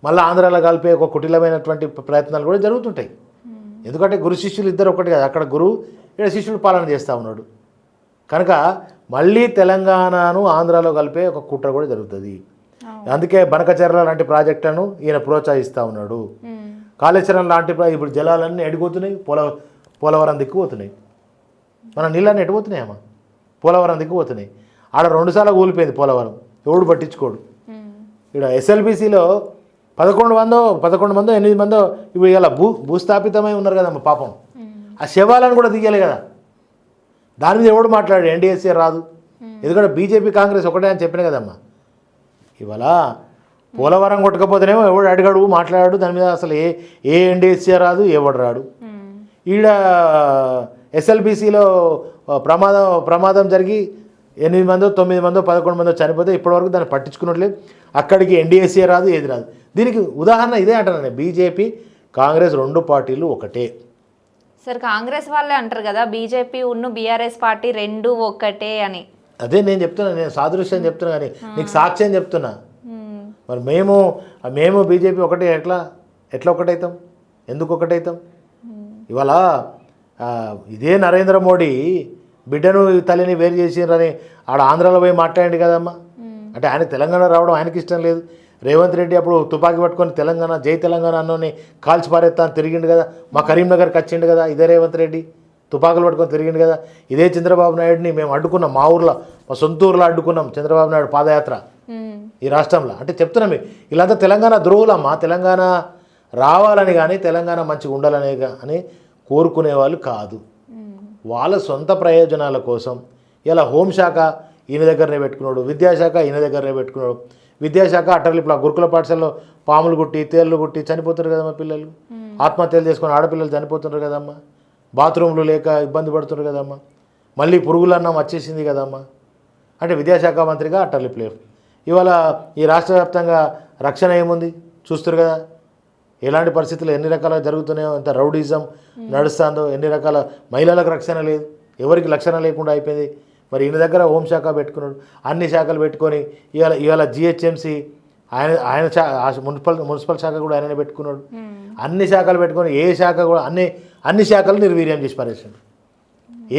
మళ్ళీ ఆంధ్రాలో కలిపే ఒక కుటిలమైనటువంటి ప్రయత్నాలు కూడా జరుగుతుంటాయి. ఎందుకంటే గురు శిష్యులు ఇద్దరు ఒకటి కదా, అక్కడ గురువు ఇక్కడ శిష్యుడు పాలన చేస్తూ ఉన్నాడు కనుక మళ్ళీ తెలంగాణను ఆంధ్రాలో కలిపే ఒక కుట్ర కూడా జరుగుతుంది. అందుకే బనకచెర్ల లాంటి ప్రాజెక్టులను ఈయన ప్రోత్సహిస్తూ ఉన్నాడు. కాళేశ్వరం లాంటి ఇప్పుడు జలాలన్నీ ఎడిపోతున్నాయి, పోలవరం దిక్కు పోతున్నాయి. మన నీళ్ళన్నీ ఎడిపోతున్నాయమ్మా, పోలవరం దిక్కు పోతున్నాయి. ఆడ 2 సార్లు కూలిపోయింది పోలవరం, ఎవడు పట్టించుకోడు. ఇక్కడ ఎస్ఎల్బీసీలో 11 మందో 8 మందో ఇప్పుడు ఇలా భూస్థాపితమై ఉన్నారు కదమ్మా పాపం. ఆ శవాలను కూడా తీయాలి కదా, దాని మీద ఎవడు మాట్లాడు? ఎన్డీఎస్ఏ రాదు, ఎందుకంటే బీజేపీ కాంగ్రెస్ ఒకటే అని చెప్పిన కదమ్మా. ఇవాళ పోలవరం కొట్టకపోతేనేమో ఎవడు అడిగాడు మాట్లాడాడు, దాని మీద అసలు ఏ ఎన్డీఎస్ఏ రాదు, ఎవడు రాడు. ఈడ ఎస్ఎల్బీసీలో ప్రమాదం జరిగి 8 మందో 9 మందో 11 మందో చనిపోతే ఇప్పటివరకు దాన్ని పట్టించుకున్నట్లేదు. అక్కడికి ఎన్డీఎస్ఏ రాదు, ఏది రాదు. దీనికి ఉదాహరణ ఇదే అంటాను, బీజేపీ కాంగ్రెస్ 2 పార్టీలు ఒకటే. సార్ కాంగ్రెస్ వాళ్ళే అంటారు కదా బీజేపీ ఉన్ను బీఆర్ఎస్ పార్టీ 2 ఒకటే అని. అదే నేను చెప్తున్నా, నేను సాదృశ్యం చెప్తున్నా కానీ నీకు సాక్ష్యం చెప్తున్నా. మరి మేము బీజేపీ ఒకటే ఎట్లా ఒకటవుతాం? ఎందుకు ఒకటవుతాం? ఇవాళ ఇదే నరేంద్ర మోడీ బిడ్డను తల్లిని వేరు చేసిరని ఆడ ఆంధ్రాలో పోయి మాట్లాడండి కదమ్మా. అంటే ఆయన తెలంగాణ రావడం ఆయనకి ఇష్టం లేదు. రేవంత్ రెడ్డి అప్పుడు తుపాకీ పట్టుకొని తెలంగాణ జై తెలంగాణ అన్నోని కాల్చి పారేస్తా అని తిరిగిండు కదా, మా కరీంనగర్కి వచ్చిండు కదా ఇదే రేవంత్ రెడ్డి, తుపాకులు పట్టుకొని తిరిగిండు కదా. ఇదే చంద్రబాబు నాయుడిని మేము అడ్డుకున్నాం, మా ఊర్లో మా సొంత ఊర్లో అడ్డుకున్నాం చంద్రబాబు నాయుడు పాదయాత్ర ఈ రాష్ట్రంలో. అంటే చెప్తున్నాం వీళ్ళంతా తెలంగాణ ద్రోహులమ్మా. తెలంగాణ రావాలని కానీ తెలంగాణ మంచిగా ఉండాలని అని కోరుకునే వాళ్ళు కాదు, వాళ్ళ సొంత ప్రయోజనాల కోసం. ఇలా హోంశాఖ ఈయన దగ్గరనే పెట్టుకున్నాడు, విద్యాశాఖ ఈయన దగ్గరనే పెట్టుకున్నాడు. విద్యాశాఖ అట్టర్లు ఇప్పుడు ఆ గురుకుల పాఠశాలలో పాములు గుట్టి తేళ్ళు గుట్టి చనిపోతున్నారు కదమ్మా పిల్లలు, ఆత్మహత్యలు చేసుకొని ఆడపిల్లలు చనిపోతున్నారు కదమ్మా, బాత్రూమ్లు లేక ఇబ్బంది పడుతున్నారు కదమ్మా, మళ్ళీ పురుగులన్నం వచ్చేసింది కదమ్మా. అంటే విద్యాశాఖ మంత్రిగా అట్టర్లు ప్లేఫ్. ఇవాళ ఈ రాష్ట్ర వ్యాప్తంగా రక్షణ ఏముంది చూస్తారు కదా, ఎలాంటి పరిస్థితులు ఎన్ని రకాలుగా జరుగుతున్నాయో, ఎంత రౌడీజం నడుస్తుందో, ఎన్ని రకాల మహిళలకు రక్షణ లేదు, ఎవరికి రక్షణ లేకుండా అయిపోయింది. మరి ఈయన దగ్గర హోంశాఖ పెట్టుకున్నాడు, అన్ని శాఖలు పెట్టుకొని ఇవాళ జిహెచ్ఎంసీ ఆయన మున్సిపల్ శాఖ కూడా ఆయననే పెట్టుకున్నాడు. అన్ని శాఖలు పెట్టుకొని ఏ శాఖ కూడా అన్ని శాఖలు నిర్వీర్యం చేసి పారేసాడు.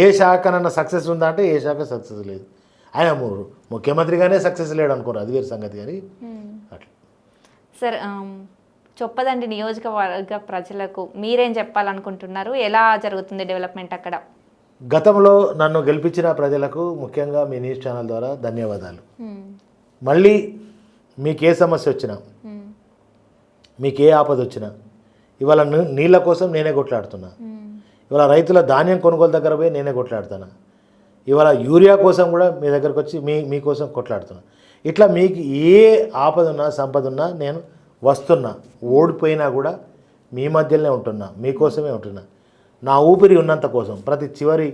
ఏ శాఖనన్నా సక్సెస్ ఉందా అంటే ఏ శాఖ సక్సెస్ లేదు. ఆయన ముఖ్యమంత్రిగానే సక్సెస్ లేడు అనుకోరు, అది వేరు సంగతి. కానీ అట్లా సార్ చొప్పదండి నియోజకవర్గ ప్రజలకు మీరేం చెప్పాలనుకుంటున్నారు? ఎలా జరుగుతుంది డెవలప్మెంట్ అక్కడ? గతంలో నన్ను గెలిపించిన ప్రజలకు ముఖ్యంగా మీ న్యూస్ ఛానల్ ద్వారా ధన్యవాదాలు. మళ్ళీ మీకే సమస్య వచ్చినా, మీకే ఆపద వచ్చినా, ఇవాళ నీళ్ళ కోసం నేనే కొట్లాడుతున్నా, ఇవాళ రైతుల ధాన్యం కొనుగోలు దగ్గర పోయి నేనే కొట్లాడుతున్నా, ఇవాళ యూరియా కోసం కూడా మీ దగ్గరకు వచ్చి మీకోసం కొట్లాడుతున్నా. ఇట్లా మీకు ఏ ఆపద ఉన్నా సంపద ఉన్నా నేను వస్తున్నా. ఓడిపోయినా కూడా మీ మధ్యలోనే ఉంటున్నా, మీకోసమే ఉంటున్నా. నా ఊపిరి ఉన్నంత కోసం, ప్రతి చివరి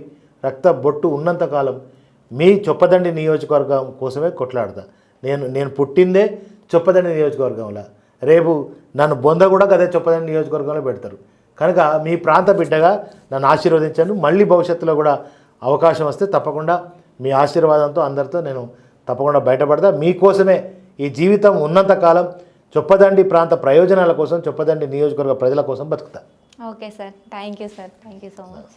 రక్త బొట్టు ఉన్నంతకాలం మీ చొప్పదండి నియోజకవర్గం కోసమే కొట్లాడతా. నేను పుట్టిందే చొప్పదండి నియోజకవర్గంలో, రేపు నన్ను బొంద కూడా గదే చొప్పదండి నియోజకవర్గంలో పెడతారు. కనుక మీ ప్రాంత బిడ్డగా నన్ను ఆశీర్వదించాను. మళ్ళీ భవిష్యత్తులో కూడా అవకాశం వస్తే తప్పకుండా మీ ఆశీర్వాదంతో అందరితో నేను తప్పకుండా బయటపడతా. మీకోసమే ఈ జీవితం ఉన్నంతకాలం చొప్పదండి ప్రాంత ప్రయోజనాల కోసం, చొప్పదండి నియోజకవర్గ ప్రజల కోసం బతుకుతా. Okay sir, thank you sir, thank you so much.